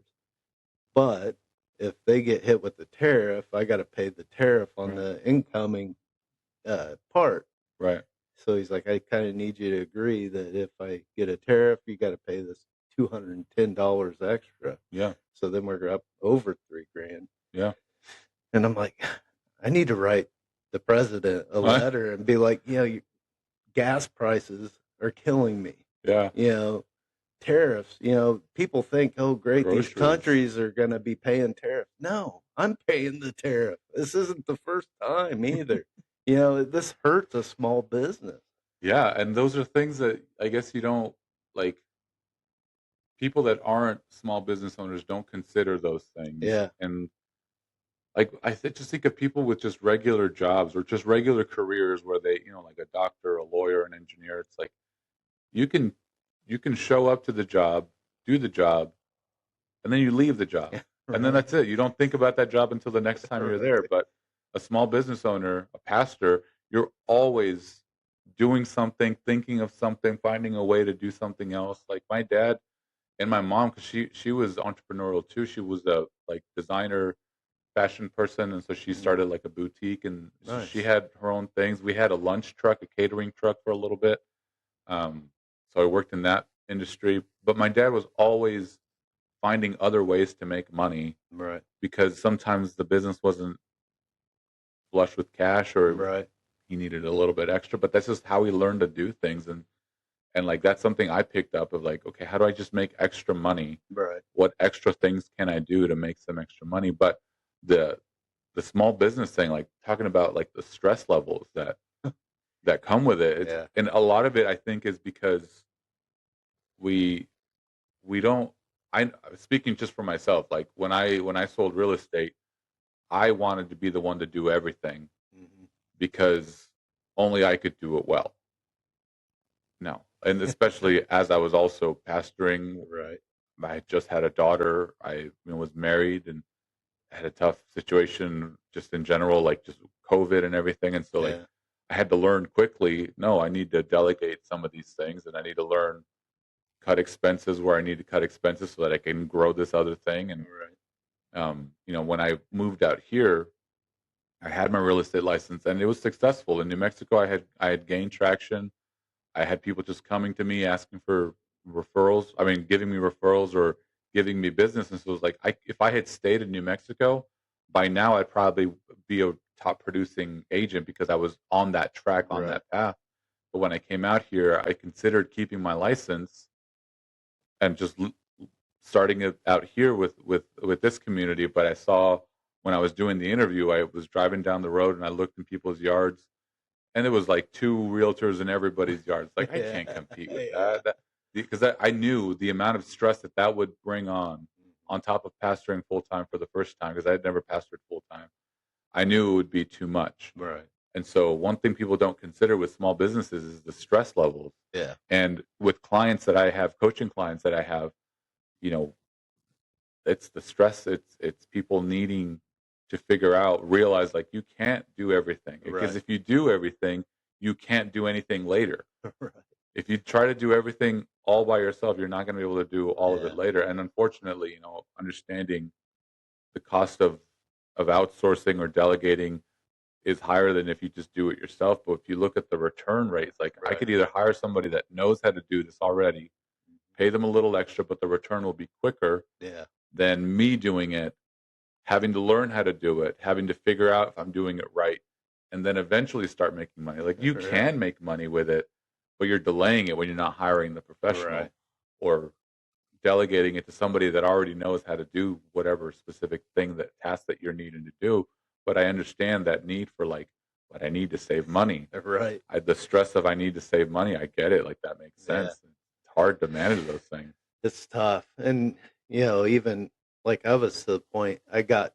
But if they get hit with the tariff, I got to pay the tariff on the incoming part.
Right.
So he's like, I kind of need you to agree that if I get a tariff, you got to pay this $210 extra.
Yeah.
So then we're up over $3,000.
Yeah.
And I'm like, I need to write the president a letter and be like, gas prices are killing me.
Yeah.
Tariffs, people think, oh, great, groceries. These countries are going to be paying tariffs. No, I'm paying the tariff. This isn't the first time either. This hurts a small business.
Yeah. And those are things that I guess you don't, like, people that aren't small business owners don't consider those things.
Yeah.
And like, just think of people with just regular jobs or just regular careers where they, like a doctor, a lawyer, an engineer. It's like, you can show up to the job, do the job, and then you leave the job. Right. And then that's it. You don't think about that job until the next time you're there. But a small business owner, a pastor, you're always doing something, thinking of something, finding a way to do something else. Like my dad and my mom, because she was entrepreneurial too. She was a designer fashion person, and so she started like a boutique, and so
Nice.
she had her own things. We had a lunch truck, a catering truck for a little bit. So I worked in that industry, but my dad was always finding other ways to make money
Right.
because sometimes the business wasn't flush with cash or
Right.
he needed a little bit extra, but that's just how he learned to do things. And like, that's something I picked up of like, okay, how do I just make extra money?
Right.
What extra things can I do to make some extra money? But the small business thing, like talking about like the stress levels that come with it,
Yeah.
and a lot of it I think is because we don't, I speaking just for myself, like when I sold real estate, I wanted to be the one to do everything
Mm-hmm.
because only I could do it well. No. And especially as I was also pastoring,
Right.
I just had a daughter. I was married and had a tough situation just in general, like just COVID and everything. And so like
Yeah.
I had to learn quickly, no, I need to delegate some of these things and I need to learn cut expenses where I need to cut expenses so that I can grow this other thing. And
Right.
when I moved out here, I had my real estate license and it was successful. In New Mexico, I had gained traction. I had people just coming to me asking for referrals. I mean, giving me referrals or giving me business. And so it was like, if I had stayed in New Mexico, by now I'd probably be a top producing agent because I was on that track, on
Right.
that path. But when I came out here, I considered keeping my license and just starting it out here with this community. But I saw when I was doing the interview, I was driving down the road and I looked in people's yards and it was like two realtors in everybody's yards. Like I can't compete with that because I knew the amount of stress that would bring on top of pastoring full time for the first time because I had never pastored full time. I knew it would be too much.
Right.
And so one thing people don't consider with small businesses is the stress levels.
Yeah.
And with clients that I have, coaching clients that I have, you know, it's the stress. It's people needing to realize like you can't do everything because
Right.
if you do everything, you can't do anything later.
Right.
If you try to do everything all by yourself, you're not going to be able to do all of it later. And unfortunately, understanding the cost of outsourcing or delegating is higher than if you just do it yourself. But if you look at the return rates, like I
Right.
could either hire somebody that knows how to do this already, pay them a little extra, but the return will be quicker
Yeah.
than me doing it, having to learn how to do it, having to figure out if I'm doing it right, and then eventually start making money. Like you
Right.
can make money with it, but you're delaying it when you're not hiring the professional
Right.
or delegating it to somebody that already knows how to do whatever specific task that you're needing to do. But I understand that need for like, but I need to save money.
Right.
The stress of I need to save money, I get it. Like that makes sense.
Yeah.
It's hard to manage those things.
It's tough. And, even like I was to the point, I got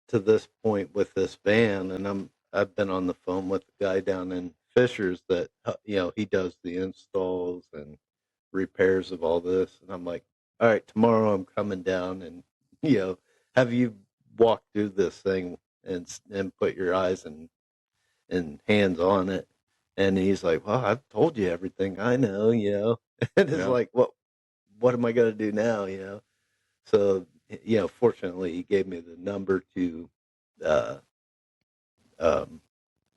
to this point with this van and I've been on the phone with the guy down in Fishers that, he does the installs and repairs of all this. And I'm like, all right, tomorrow I'm coming down and, have you walk through this thing and put your eyes and hands on it. And he's like, well, I've told you everything I know, and it's like, what am I going to do now? So, fortunately he gave me the number to, uh,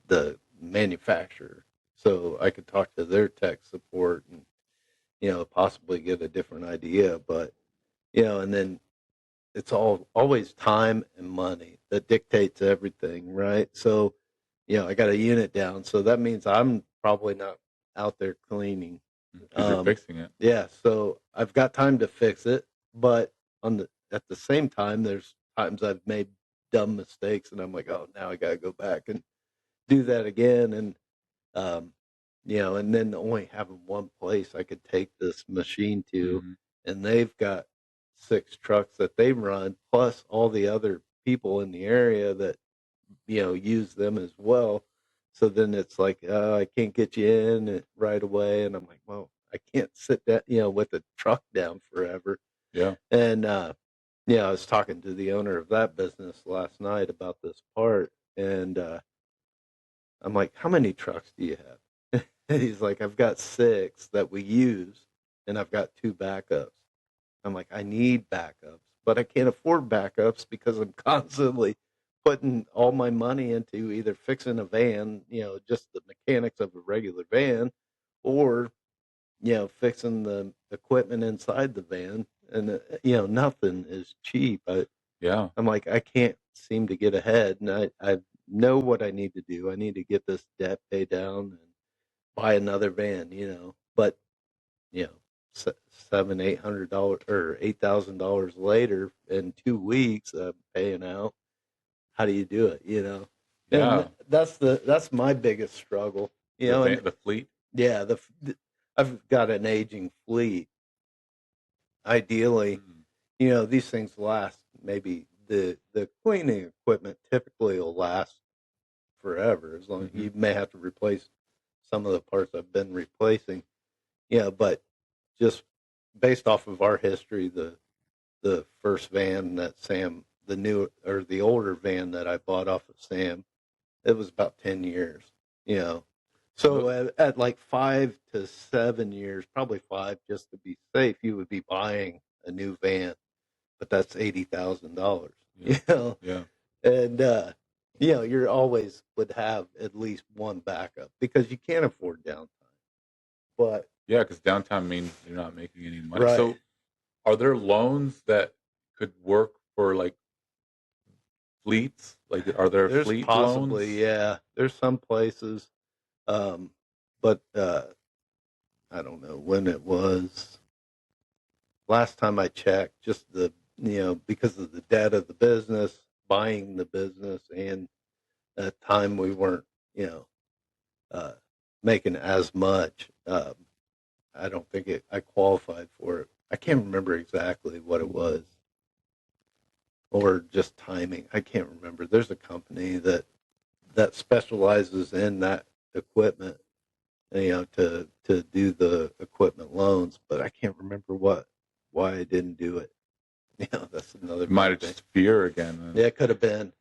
the manufacturer so I could talk to their tech support and, possibly get a different idea. But, and then it's always time and money that dictates everything, right? So, I got a unit down, so that means I'm probably not out there cleaning.
Because you're fixing it.
Yeah, so I've got time to fix it, but at the same time, there's times I've made dumb mistakes, and I'm like, oh, now I got to go back and do that again, and um, and then only having one place I could take this machine to,
Mhm.
and they've got 6 trucks that they run, plus all the other people in the area that use them as well. So then it's like, I can't get you in right away, and I'm like, well, I can't sit that with the truck down forever.
Yeah.
And I was talking to the owner of that business last night about this part, and I'm like, how many trucks do you have? And he's like, I've got 6 that we use, and I've got 2 backups. I'm like, I need backups, but I can't afford backups because I'm constantly putting all my money into either fixing a van, just the mechanics of a regular van, or fixing the equipment inside the van. And nothing is cheap. I'm like, I can't seem to get ahead, and I know what I need to do. I need to get this debt paid down and buy another van, but you know, $700-800 or $8,000 later in 2 weeks, paying out. How do you do it?
Yeah.
And that's my biggest struggle.
The fleet.
Yeah, I've got an aging fleet. Ideally, these things last. Maybe the cleaning equipment typically will last forever, as long as you may have to replace some of the parts I've been replacing. But just based off of our history, the first van that Sam, the older van that I bought off of Sam, it was about 10 years. So at like 5 to 7 years, probably 5, just to be safe, you would be buying a new van, but that's $80,000.
Yeah.
And you're always would have at least one backup because you can't afford downtime. But
yeah, because downtime means you're not making any money.
Right.
So, are there loans that could work for like fleets? Like, are there
there's
fleet
possibly,
loans?
yeah, there's some places, but I don't know when it was. Last time I checked, just because of the debt of the business, buying the business, and at time we weren't, making as much. I don't think I qualified for it. I can't remember exactly what it was, or just timing. I can't remember. There's a company that specializes in that equipment, to do the equipment loans, but I can't remember why I didn't do it. That's another.
Might have just fear again.
Yeah, it could have been.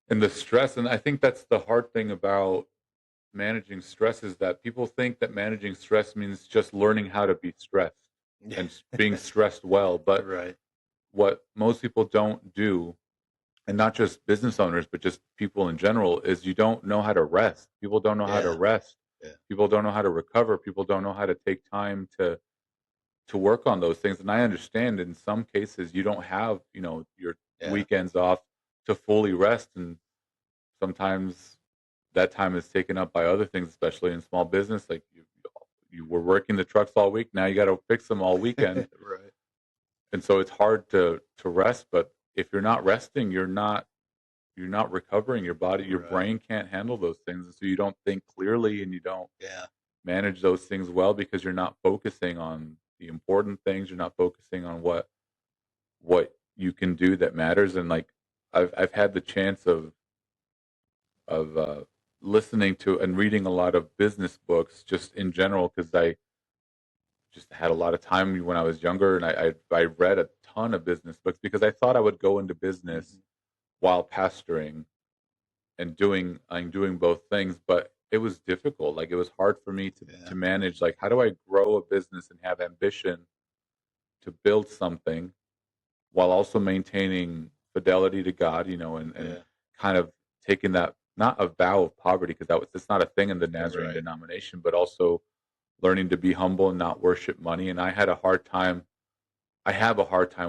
And the stress, and I think that's the hard thing about managing stress, is that people think that managing stress means just learning how to be stressed and being stressed well. But
Right.
what most people don't do, and not just business owners, but just people in general, is you don't know how to rest. People don't know how to rest.
Yeah.
People don't know how to recover. People don't know how to take time to work on those things. And I understand in some cases you don't have, your weekends off to fully rest. And sometimes that time is taken up by other things, especially in small business. Like you were working the trucks all week. Now you got to fix them all weekend.
Right.
And so it's hard to rest. But if you're not resting, you're not recovering. Your body, your brain can't handle those things. And so you don't think clearly, and you don't manage those things well, because you're not focusing on the important things. You're not focusing on what you can do that matters. And like I've had the chance of listening to and reading a lot of business books just in general, because I just had a lot of time when I was younger, and I read a ton of business books because I thought I would go into business while pastoring and doing both things. But it was difficult. Like, it was hard for me to manage, like, how do I grow a business and have ambition to build something while also maintaining fidelity to God, and kind of taking that, not a vow of poverty, because it's not a thing in the Nazarene denomination, but also learning to be humble and not worship money. And I have a hard time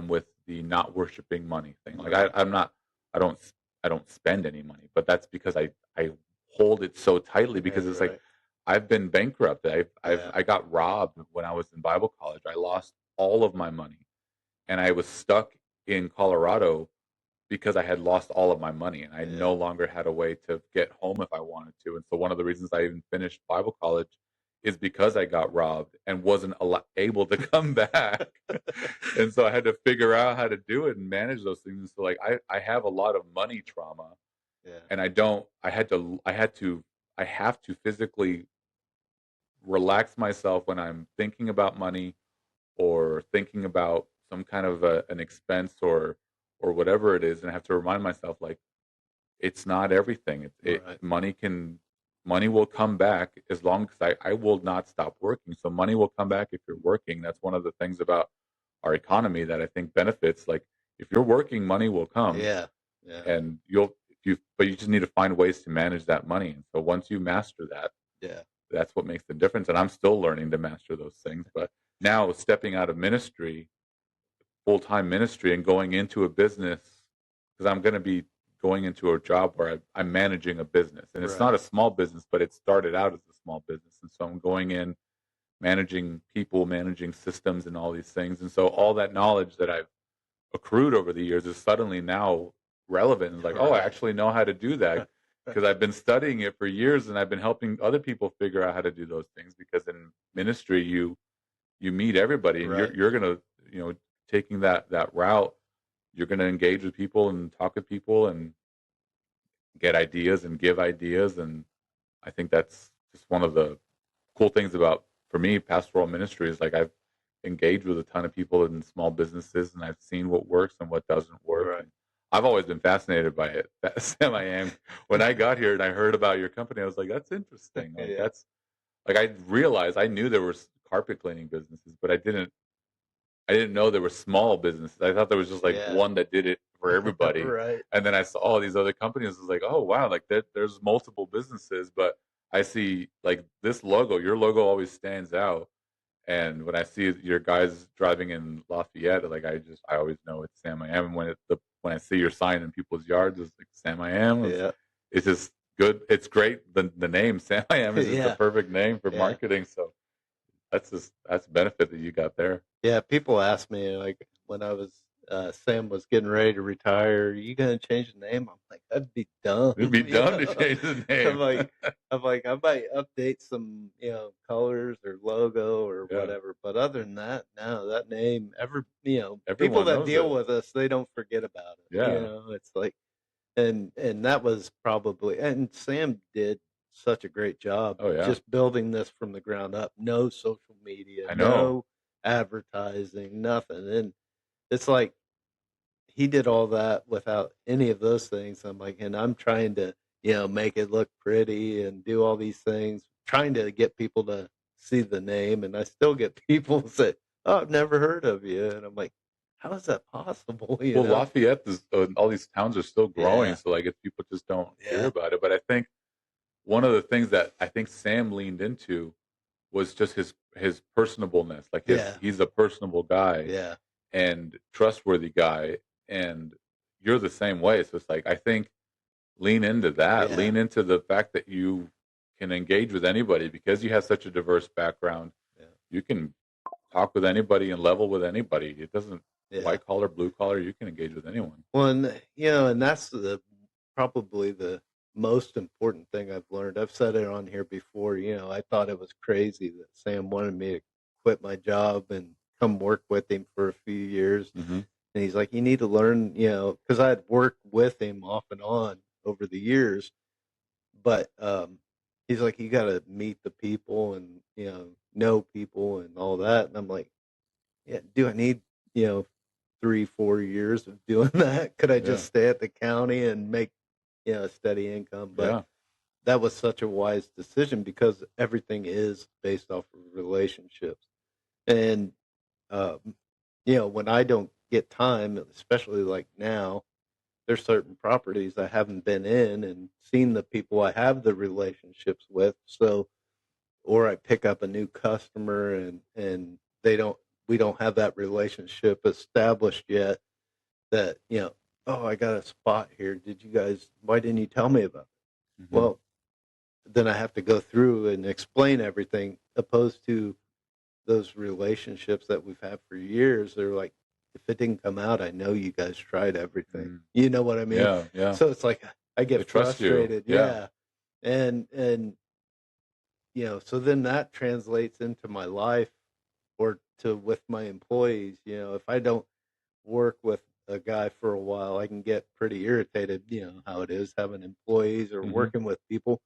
with the not worshiping money thing. Like, I don't spend any money, but that's because I hold it so tightly, because it's like, I've been bankrupt. I got robbed when I was in Bible college. I lost all of my money, and I was stuck in Colorado because I had lost all of my money, and I no longer had a way to get home if I wanted to. And so one of the reasons I even finished Bible college is because I got robbed and wasn't able to come back. And so I had to figure out how to do it and manage those things. And so, like, I have a lot of money trauma, and I have to physically relax myself when I'm thinking about money, or thinking about some kind of an expense, or whatever it is. And I have to remind myself, like, it's not everything. Money will come back as long as I will not stop working. So money will come back if you're working. That's one of the things about our economy that I think benefits. Like, if you're working, money will come.
Yeah. Yeah.
And but you just need to find ways to manage that money. And so once you master that,
Yeah.
that's what makes the difference. And I'm still learning to master those things. But now stepping out of ministry, full-time ministry, and going into a business, because I'm going to be going into a job where I'm managing a business. And it's not a small business, but it started out as a small business. And so I'm going in, managing people, managing systems, and all these things. And so all that knowledge that I've accrued over the years is suddenly now relevant. It's like, oh, I actually know how to do that because I've been studying it for years, and I've been helping other people figure out how to do those things. Because in ministry, you meet everybody, and you're gonna, taking that route, you're gonna engage with people and talk with people and get ideas and give ideas. And I think that's just one of the cool things about, for me, pastoral ministry is like I've engaged with a ton of people in small businesses, and I've seen what works and what doesn't work. And I've always been fascinated by it. Sam, I am. When I got here and I heard about your company, I was like, that's interesting. Like, that's like, I realized I knew there were carpet cleaning businesses, but I didn't know there were small businesses. I thought there was just like one that did it for everybody. And then I saw all these other companies. I was like, oh wow, like there's multiple businesses, but I see like this logo. Your logo always stands out. And when I see your guys driving in Lafayette, like I always know it's Sam I Am. And when I see your sign in people's yards, it's like Sam I Am. It's just good. It's great. The name Sam I Am is just the perfect name for marketing. So that's a benefit that you got there.
Yeah, people ask me, like, when I was Sam was getting ready to retire, are you gonna change the name? I'm like, that'd be dumb.
It'd be dumb to change the name.
I'm like, I might update some, colors or logo or whatever. But other than that, no, that name,
Everyone
people that
knows
deal
it.
with us, they don't forget about it.
Yeah.
It's like, and that was probably, and Sam did such a great job just building this from the ground up. No social media, no advertising, nothing. And it's like he did all that without any of those things. I'm like, and I'm trying to, make it look pretty and do all these things, trying to get people to see the name. And I still get people say, oh, I've never heard of you. And I'm like, how is that possible?
Lafayette is, all these towns are still growing. So like if people just don't hear about it. But I think one of the things that I think Sam leaned into was just his personableness. Like he's a personable guy and trustworthy guy. And you're the same way. So it's like, I think lean into that, lean into the fact that you can engage with anybody because you have such a diverse background. You can talk with anybody and level with anybody. It doesn't white collar, blue collar, you can engage with anyone.
Well, and that's probably the most important thing I've learned. I've said it on here before. I thought it was crazy that Sam wanted me to quit my job and come work with him for a few years.
Mm-hmm.
And he's like, you need to learn, because I had worked with him off and on over the years. But he's like, you got to meet the people and, know people and all that. And I'm like, yeah, do I need, 3-4 years of doing that? Could I just stay at the county and make, a steady income? But that was such a wise decision because everything is based off of relationships. And, when I don't get time, especially like now, there's certain properties I haven't been in and seen the people I have the relationships with. So, or I pick up a new customer and we don't have that relationship established yet that, oh, I got a spot here. Why didn't you tell me about it? Mm-hmm. Well, then I have to go through and explain everything, opposed to those relationships that we've had for years. They're like, if it didn't come out, I know you guys tried everything. Mm. You know what I mean?
Yeah.
So it's like I get frustrated.
Yeah.
And so then that translates into my life or with my employees. If I don't work with a guy for a while, I can get pretty irritated. How it is having employees or working with people.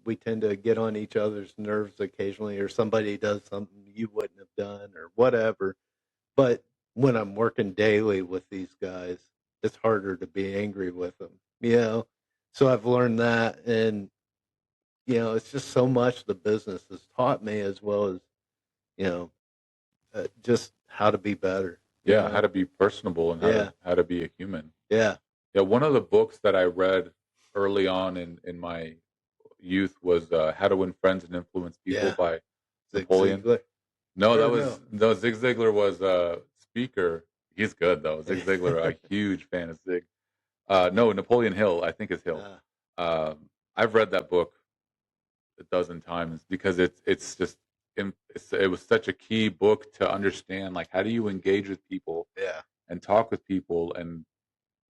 We tend to get on each other's nerves occasionally, or somebody does something you wouldn't have done or whatever. But when I'm working daily with these guys, it's harder to be angry with them, So I've learned that, and, it's just so much the business has taught me, as well as, just how to be better.
Yeah, how to be personable and how to be a human.
Yeah.
Yeah, one of the books that I read early on in my youth was How to Win Friends and Influence People by
Zig
Napoleon.
Ziglar.
No, no, Zig Ziglar was a speaker. He's good though. Zig Ziglar, a huge fan of Zig. No, Napoleon Hill, I think is Hill. I've read that book a dozen times because it's just it was such a key book to understand, like, how do you engage with people and talk with people and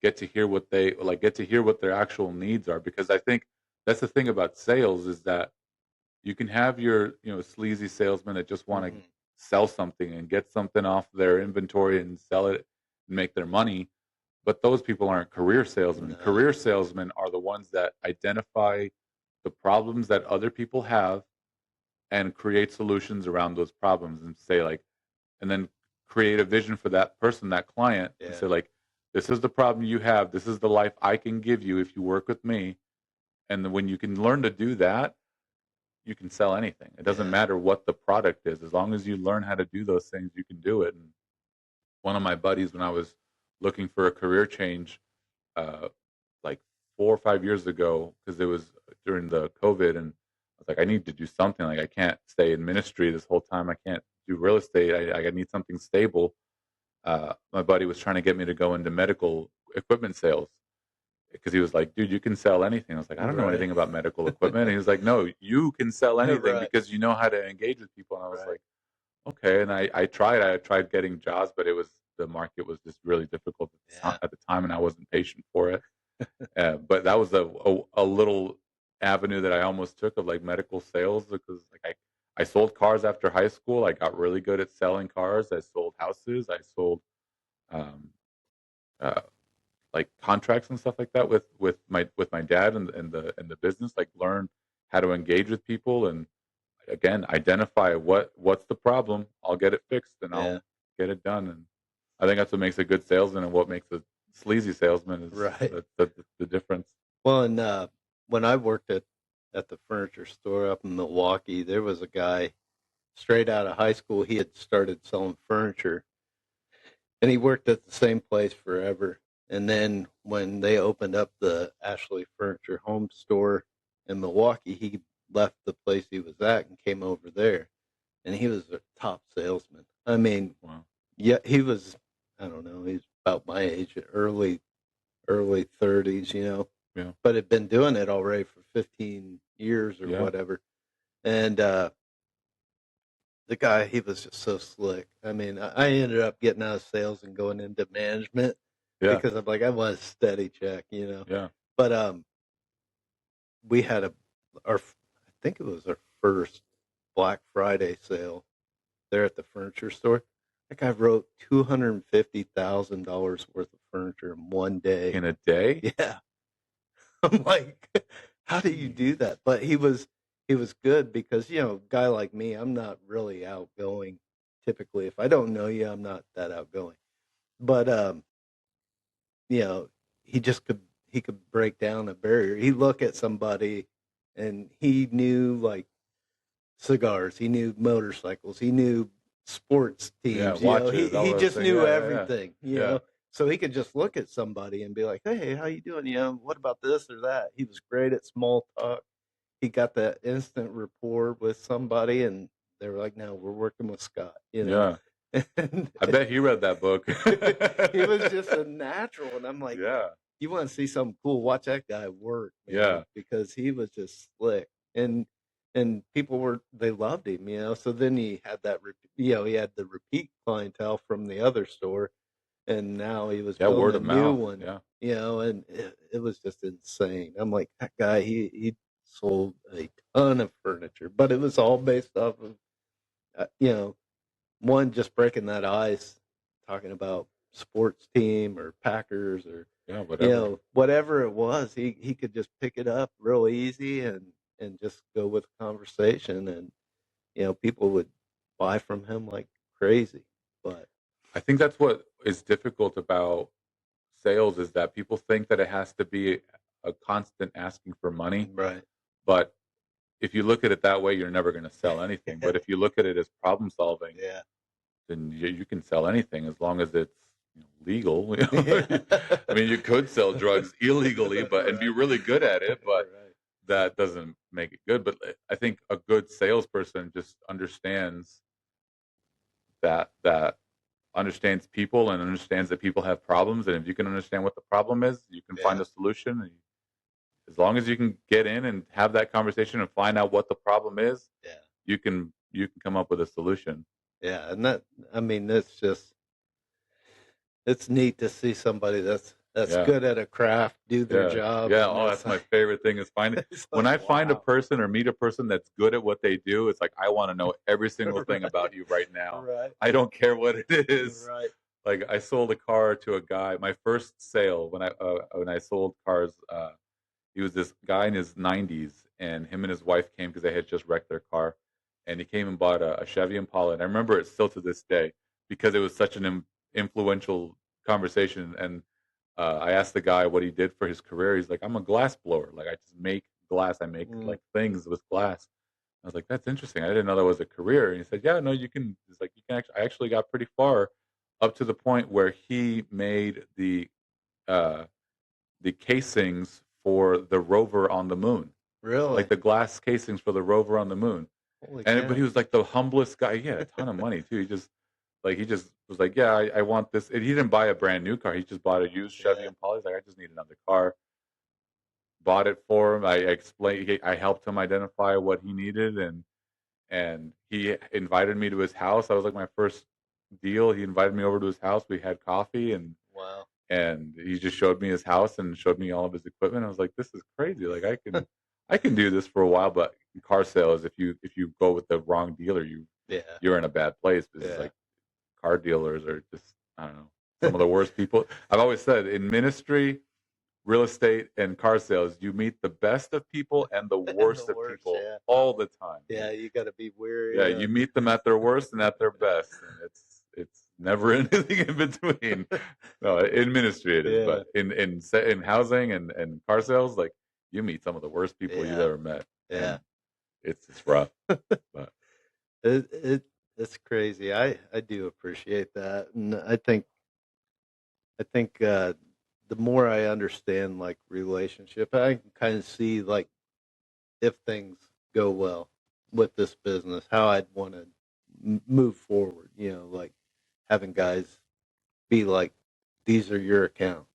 get to hear what their actual needs are, because I think that's the thing about sales is that you can have your sleazy salesmen that just want to sell something and get something off their inventory and sell it and make their money, but those people aren't career salesmen. Career salesmen are the ones that identify the problems that other people have and create solutions around those problems and say, like, and then create a vision for that person, that client, and say, like, this is the problem you have. This is the life I can give you if you work with me. And then when you can learn to do that, you can sell anything. It doesn't matter what the product is. As long as you learn how to do those things, you can do it. And one of my buddies, when I was looking for a career change, like 4 or 5 years ago, because it was during the COVID, and I was like, I need to do something. Like, I can't stay in ministry this whole time. I can't do real estate. I need something stable. My buddy was trying to get me to go into medical equipment sales because he was like, dude, you can sell anything. I was like, I don't know anything about medical equipment. And he was like, no, you can sell anything because you know how to engage with people. And I was like, okay. And I tried getting jobs, but the market was just really difficult at the time, and I wasn't patient for it. But that was a little avenue that I almost took, of like medical sales, because like I sold cars after high school. I got really good at selling cars. I sold houses. I sold like contracts and stuff like that with my dad and the business. Like, learn how to engage with people, and again, identify what's the problem. I'll get it fixed and I'll get it done. And I think that's what makes a good salesman, and what makes a sleazy salesman is the difference.
Well, and when I worked at the furniture store up in Milwaukee, there was a guy straight out of high school. He had started selling furniture, and he worked at the same place forever. And then when they opened up the Ashley Furniture Home Store in Milwaukee, he left the place he was at and came over there. And he was a top salesman. I mean, he was, I don't know, he's about my age, early 30s, but had been doing it already for 15 years or whatever. And the guy, he was just so slick. I mean, I ended up getting out of sales and going into management because I'm like, I want a steady check,
Yeah.
But we had I think it was our first Black Friday sale there at the furniture store. That guy wrote $250,000 worth of furniture in one day.
In a day?
Yeah. I'm like, how do you do that? But he was good because, a guy like me, I'm not really outgoing typically. If I don't know you, I'm not that outgoing. But he could break down a barrier. He'd look at somebody and he knew, like, cigars, he knew motorcycles, he knew sports teams,
watches,
he just knew everything, you know. So he could just look at somebody and be like, hey, how you doing? What about this or that? He was great at small talk. He got that instant rapport with somebody, and they were like, no, we're working with Scott,
Yeah. And I bet he read that book.
He was just a natural, and I'm like, you want to see something cool, watch that guy work, man, because he was just slick. And people they loved him, So then he had that, he had the repeat clientele from the other store, and now he was building
word of
a new
mouth.
one, and it was just insane. I'm like, that guy, he sold a ton of furniture, but it was all based off of, one, just breaking that ice, talking about sports team or Packers or whatever it was. He could just pick it up real easy and just go with conversation, and people would buy from him like crazy. But
I think that's what is difficult about sales, is that people think that it has to be a constant asking for money.
Right.
But if you look at it that way, you're never going to sell anything. But if you look at it as problem solving, then you can sell anything as long as it's legal.
Yeah.
I mean, you could sell drugs illegally, and be really good at it, but
Right.
that doesn't make it good. But I think a good salesperson just understands that understands people and understands that people have problems, and if you can understand what the problem is, you can find
Yeah.
a solution. And as long as you can get in and have that conversation and find out what the problem is,
Yeah.
you can come up with a solution.
Yeah. And it's neat to see somebody that's
Yeah.
good at a craft do their
Yeah.
job.
Yeah.
and
Oh, that's my favorite thing is finding when I find a person or meet a person that's good at what they do, it's like I want to know every single thing about you right now.
Right.
I don't care what it is.
Right.
Like I sold a car to a guy. My first sale when I sold cars, he was this guy in his 90s, and him and his wife came because they had just wrecked their car, and he came and bought a Chevy Impala. And I remember it still to this day because it was such an influential conversation. And I asked the guy what he did for his career. He's like, I'm a glass blower. Like I just make glass. I make like things with glass. I was like, that's interesting. I didn't know that was a career. And he said, yeah, no, you can. He's like, you can actually. I actually got pretty far, up to the point where he made the casings for the rover on the moon,
Really?
like the glass casings for the rover on the moon.
Holy
And
cow.
but he was like the humblest guy. He had a ton of money too. He just was like, yeah, I want this. And he didn't buy a brand new car. He just bought a used Chevy Impala. He's like, I just need another car. Bought it for him. I explained. I helped him identify what he needed, and he invited me to his house. I was like my first deal. He invited me over to his house. We had coffee, and
Wow.
and he just showed me his house and showed me all of his equipment. I was like, this is crazy. Like I can do this for a while, but in car sales, if you go with the wrong dealer, you're in a bad place because like car dealers are just, I don't know, some of the worst people. I've always said in ministry, real estate, and car sales, you meet the best of people and the worst of people all the time.
Yeah, you got to be wary.
Yeah, you meet them at their worst and at their best, and it's never anything in between. No, in ministry it is, but in housing and car sales, like you meet some of the worst people you've ever met.
Yeah,
it's rough. But
it's crazy. I do appreciate that, and I think the more I understand like relationship, I can kind of see like if things go well with this business, how I'd want to move forward. Like having guys be like, these are your accounts.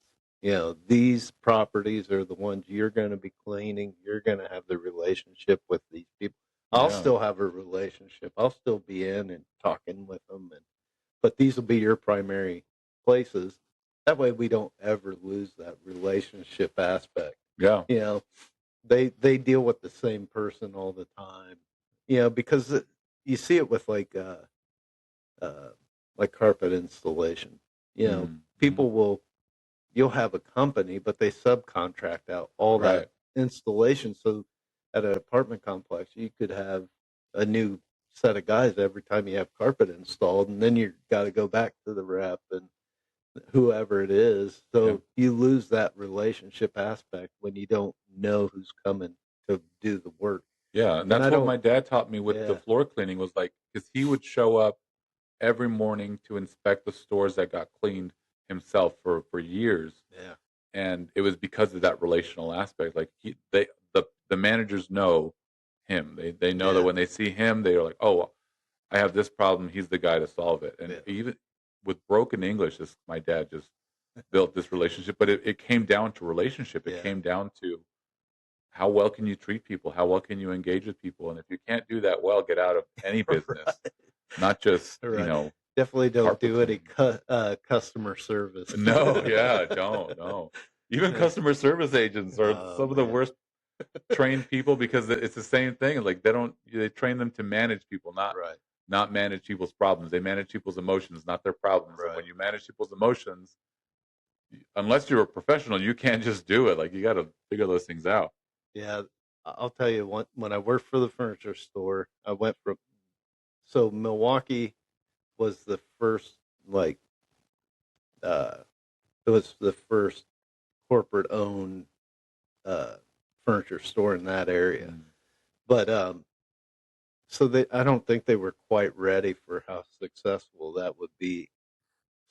These properties are the ones you're going to be cleaning. You're going to have the relationship with these people. I'll still have a relationship. I'll still be in and talking with them, but these will be your primary places. That way, we don't ever lose that relationship aspect.
Yeah.
They deal with the same person all the time. Because you see it with like carpet installation. People you'll have a company, but they subcontract out all that installation. So at an apartment complex, you could have a new set of guys every time you have carpet installed, and then you got to go back to the rep and whoever it is. So you lose that relationship aspect when you don't know who's coming to do the work.
Yeah, and that's what my dad taught me with the floor cleaning was like, because he would show up every morning to inspect the stores that got cleaned himself for years.
Yeah.
And it was because of that relational aspect. Like the managers know him. They know that when they see him, they are like, oh, I have this problem. He's the guy to solve it. And even with broken English, my dad just built this relationship. But it came down to relationship. It came down to how well can you treat people? How well can you engage with people? And if you can't do that well, get out of any business. Not just,
Definitely don't do any customer service.
No, don't. No. Even customer service agents are some of the worst trained people because it's the same thing. Like they train them to manage people, not manage people's problems. They manage people's emotions, not their problems. And when you manage people's emotions, unless you're a professional, you can't just do it. Like you got to figure those things out.
Yeah, I'll tell you when I worked for the furniture store, I went from Milwaukee was the first it was the first corporate owned furniture store in that area. But so I don't think they were quite ready for how successful that would be.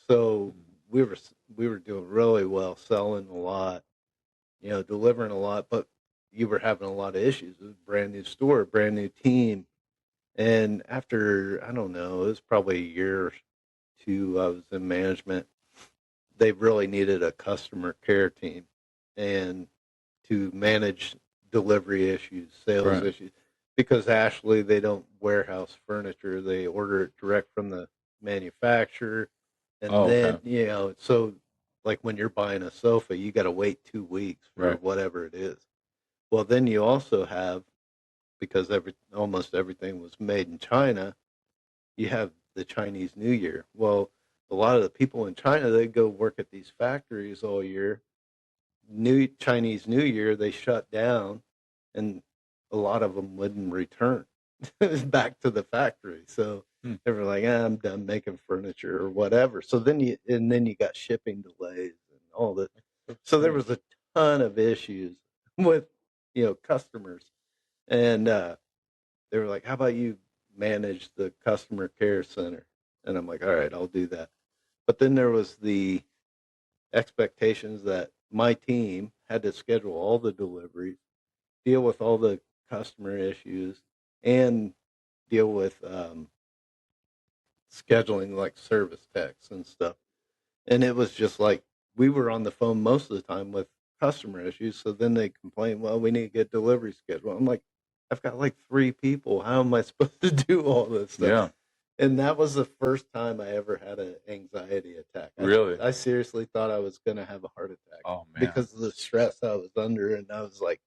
So we were doing really well, selling a lot, delivering a lot, but you were having a lot of issues. It was a brand new store, brand new team. And after, I don't know, it was probably a year or two I was in management, they really needed a customer care team and to manage delivery issues, sales issues. Because Ashley, they don't warehouse furniture. They order it direct from the manufacturer. And then, so like when you're buying a sofa, you got to wait 2 weeks for whatever it is. Well, then you also have, because almost everything was made in China, you have the Chinese New Year. Well, a lot of the people in China, they go work at these factories all year. Chinese New Year, they shut down, and a lot of them wouldn't return back to the factory. So they were like, I'm done making furniture or whatever. So then you got shipping delays and all that. So there was a ton of issues with, customers. And they were like, how about you manage the customer care center? And I'm like, all right, I'll do that. But then there was the expectations that my team had to schedule all the deliveries, deal with all the customer issues, and deal with scheduling like service techs and stuff. And it was just like we were on the phone most of the time with customer issues. So then they complain, well, we need to get delivery schedule. I'm like, I've got like 3 people. How am I supposed to do all this stuff?
Yeah.
And that was the first time I ever had an anxiety attack.
Really?
I seriously thought I was going to have a heart attack.
Oh, man.
Because of the stress I was under. And I was like,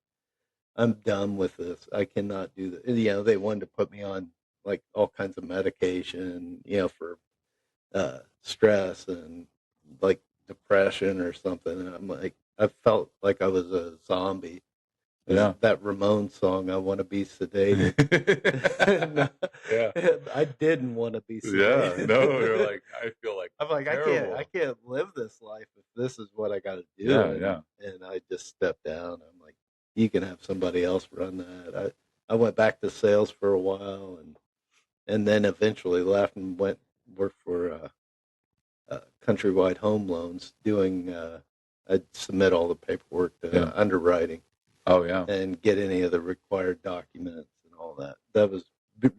I'm done with this. I cannot do this. And, they wanted to put me on like all kinds of medication, for stress and like depression or something. And I'm like, I felt like I was a zombie. Yeah. That Ramones song, I want to be sedated. And I didn't want to be sedated.
Yeah, no, you're like, I feel like
I'm like,
terrible.
I can't live this life if this is what I got to do.
Yeah.
And I just stepped down. I'm like, you can have somebody else run that. I went back to sales for a while and then eventually left and worked for Countrywide Home Loans doing, I'd submit all the paperwork to underwriting.
Oh, yeah.
And get any of the required documents and all that. That was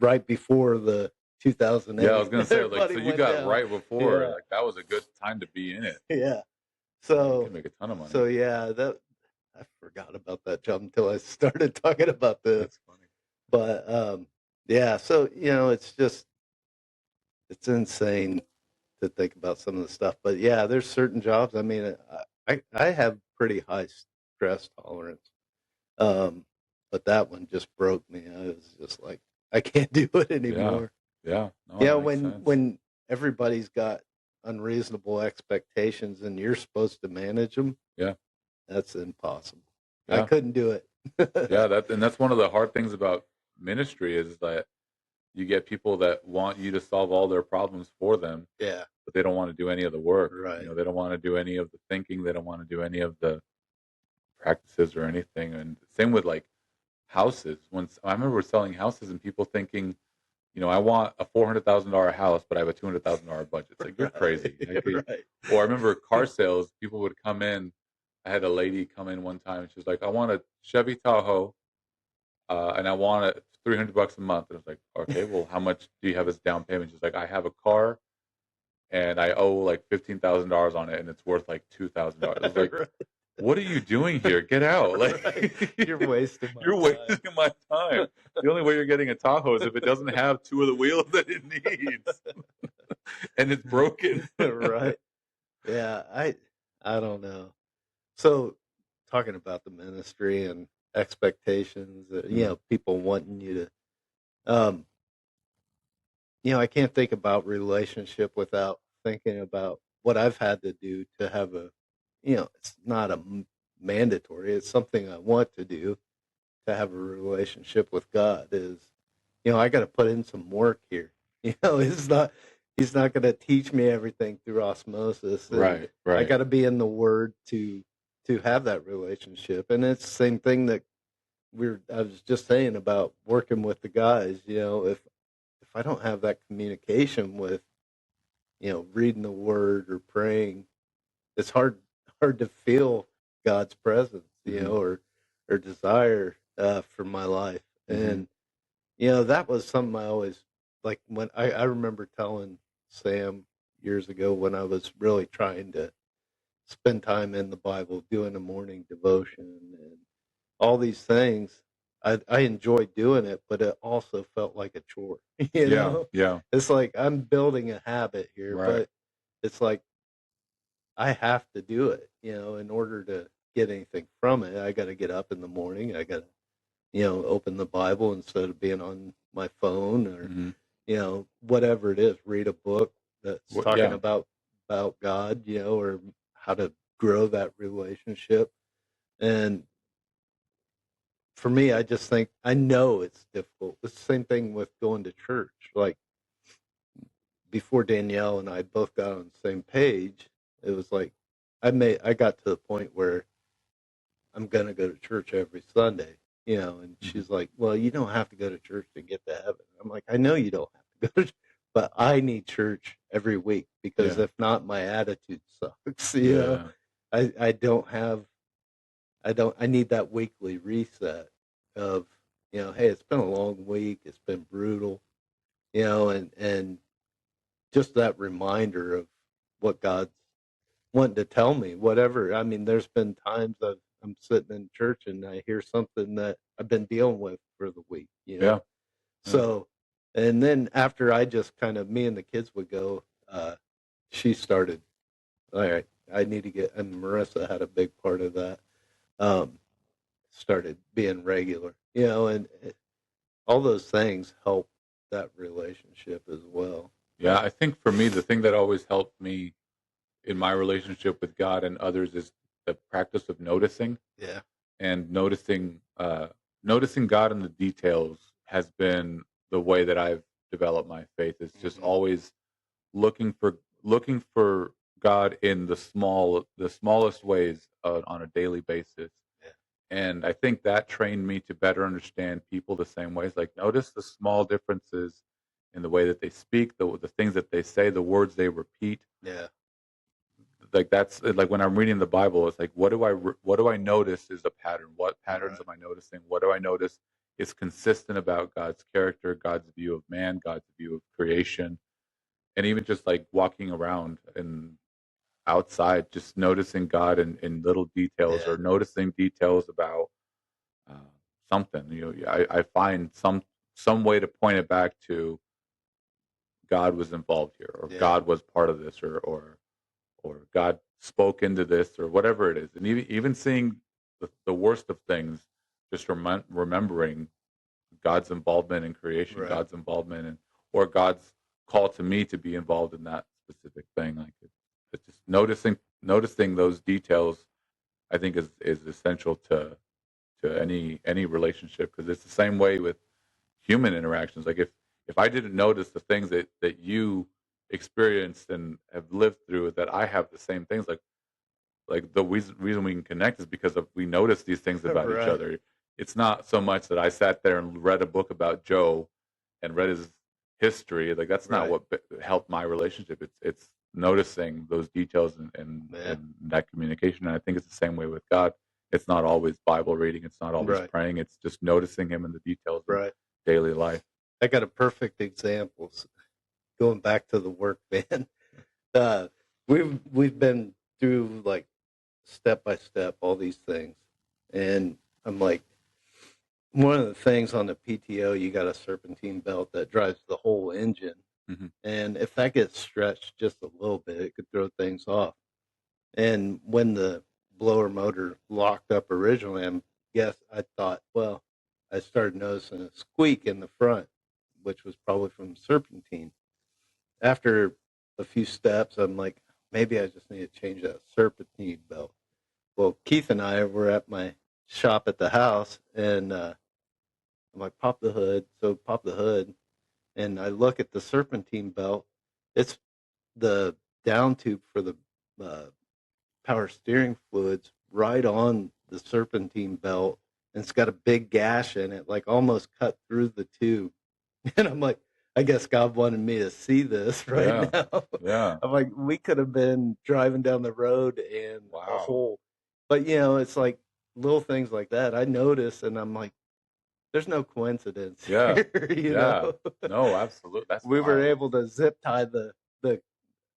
right before the 2008.
Yeah, I was going to say, like, so you got
down.
right before.
Yeah.
Like, that was a good time to be in it.
Yeah. So
you can make a ton of money.
So, yeah, I forgot about that job until I started talking about this.
That's funny.
But, yeah, so, it's insane to think about some of the stuff. But, yeah, there's certain jobs. I mean, I have pretty high stress tolerance. But that one just broke me. I was just like, I can't do it anymore.
Yeah. No,
when everybody's got unreasonable expectations and you're supposed to manage them.
Yeah.
That's impossible.
Yeah.
I couldn't do it.
Yeah, that's one of the hard things about ministry is that you get people that want you to solve all their problems for them.
Yeah.
But they don't want to do any of the work.
Right.
They don't want to do any of the thinking. They don't want to do any of the practices or anything. And same with like houses. Once I remember selling houses and people thinking, I want a $400,000 house, but I have a $200,000 budget. It's like, you're crazy.
Right.
Or I remember car sales, people would come in. I had a lady come in one time and she was like, I want a Chevy Tahoe and I want it $300 a month. And I was like, okay, well, how much do you have as down payment? She's like, I have a car and I owe like $15,000 on it and it's worth like $2,000. I was like, what are you doing here? Get out. Like,
You're wasting
my time. The only way you're getting a Tahoe is if it doesn't have 2 of the wheels that it needs. And it's broken.
Right. Yeah, I don't know. So talking about the ministry and expectations, people wanting you to I can't think about relationship without thinking about what I've had to do to have it's not a mandatory. It's something I want to do to have a relationship with God is, I got to put in some work here. He's not going to teach me everything through osmosis.
Right.
I got to be in the Word to have that relationship. And it's the same thing that I was just saying about working with the guys, if I don't have that communication with, reading the word or praying, it's hard to feel God's presence, or desire for my life. And that was something I always, like, when I remember telling Sam years ago, when I was really trying to spend time in the Bible, doing a morning devotion and all these things. I enjoyed doing it, but it also felt like a chore.
Yeah.
It's like I'm building a habit here,
Right.
but it's like I have to do it, in order to get anything from it. I got to get up in the morning. I got to, open the Bible instead of being on my phone, or, whatever it is, read a book that's talking about God, or how to grow that relationship. And for me, I just think, I know it's difficult. It's the same thing with going to church. Like, before Danielle and I both got on the same page, it was like I got to the point where I'm gonna go to church every Sunday, and she's like, "Well, you don't have to go to church to get to heaven." I'm like, "I know you don't have to go to, but I need church every week, because if not, my attitude sucks." I don't have, I need that weekly reset of, hey, it's been a long week, it's been brutal, and just that reminder of what God's wanting to tell me, whatever. I mean, there's been times I'm sitting in church and I hear something that I've been dealing with for the week,
Yeah.
So, and then after I just kind of, me and the kids would go, she started, all right, I need to get, and Marissa had a big part of that, started being regular, and all those things help that relationship as well.
Yeah, I think for me, the thing that always helped me in my relationship with God and others is the practice of noticing.
Yeah.
And noticing God in the details has been the way that I've developed my faith. It's just always looking for God in the smallest ways on a daily basis.
Yeah.
And I think that trained me to better understand people the same ways. Like, notice the small differences in the way that they speak, the things that they say, the words they repeat.
Yeah.
Like, that's like when I'm reading the Bible, it's like, what do I notice is a pattern? What patterns am I noticing? What do I notice is consistent about God's character, God's view of man, God's view of creation, and even just like walking around and outside, just noticing God in little details, or noticing details about uh, something. I find some way to point it back to God was involved here, or God was part of this, or God spoke into this, or whatever it is. And even seeing the worst of things, just remembering God's involvement in creation, God's involvement in, or God's call to me to be involved in that specific thing. Like, it's just noticing those details, I think is essential to any relationship, because it's the same way with human interactions. Like, if I didn't notice the things that you experienced and have lived through, that I have the same things, like the reason we can connect is because we notice these things about each other. It's not so much that I sat there and read a book about Joe and read his history. Like, that's not what helped my relationship. It's noticing those details and that communication. And I think it's the same way with God. It's not always Bible reading. It's not always praying. It's just noticing him in the details of daily life.
I got a perfect example. Going back to the work van, we've been through, like, step by step all these things, and I'm like, one of the things on the PTO, you got a serpentine belt that drives the whole engine, and if that gets stretched just a little bit, it could throw things off. And when the blower motor locked up originally, I thought, well, I started noticing a squeak in the front, which was probably from serpentine. After a few steps, I'm like, maybe I just need to change that serpentine belt. Well, Keith and I were at my shop at the house, and I'm like, pop the hood. So pop the hood, and I look at the serpentine belt. It's the down tube for the power steering fluids right on the serpentine belt, and it's got a big gash in it, like almost cut through the tube. And I'm like, I guess God wanted me to see this right now.
Yeah.
I'm like, we could have been driving down the road and a whole, but it's like little things like that I notice, and I'm like, there's no coincidence here, you know?
No, absolutely. That's
we
wild.
were able to zip tie the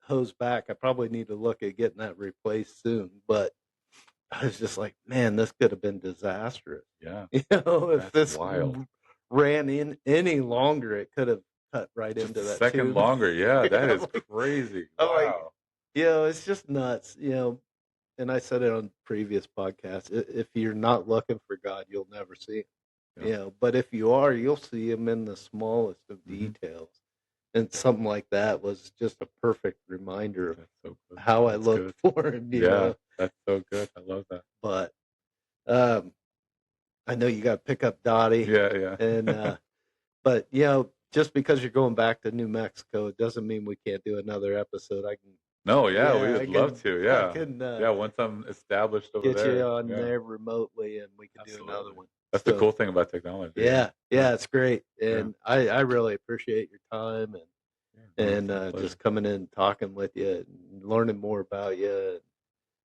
hose back. I probably need to look at getting that replaced soon, but I was just like, man, this could have been disastrous.
Yeah.
If
That's
this
wild.
ran in any longer, it could have cut right
Just
into
a
that
second
tube.
longer. Yeah, that is
like,
crazy.
I'm like,
Wow.
it's just nuts, and I said it on previous podcasts. If you're not looking for God, you'll never see him. But if you are, you'll see him in the smallest of details. And something like that was just a perfect reminder of how I look for him. You know?
That's so good. I love that.
But I know you got to pick up Dottie.
Yeah.
And but just because you're going back to New Mexico, it doesn't mean we can't do another episode. I can.
No, we would love to. Yeah,
I can,
once I'm established over
get
there,
you on there remotely, and we can do another one.
That's the cool thing about technology.
Yeah, it's great, and I really appreciate your time and just coming in and talking with you and learning more about you,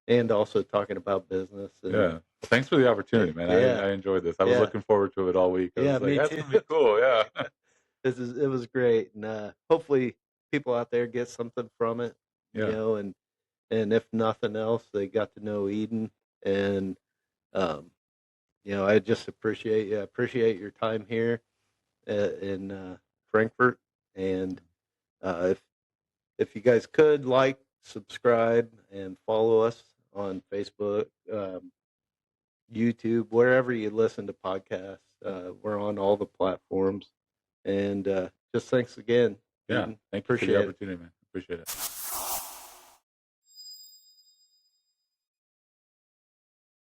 and also talking about business. And,
thanks for the opportunity, man. I enjoyed this. I was looking forward to it all week. I was like,
me
that's
too.
gonna be cool. Yeah,
it was great, and hopefully people out there get something from it. And if nothing else, they got to know Eden, and I just appreciate your time here in Frankfurt, and if you guys could subscribe, and follow us on Facebook, YouTube, wherever you listen to podcasts. We're on all the platforms, and just thanks again.
Yeah,
Eden.
thank you for the opportunity, man. Appreciate it.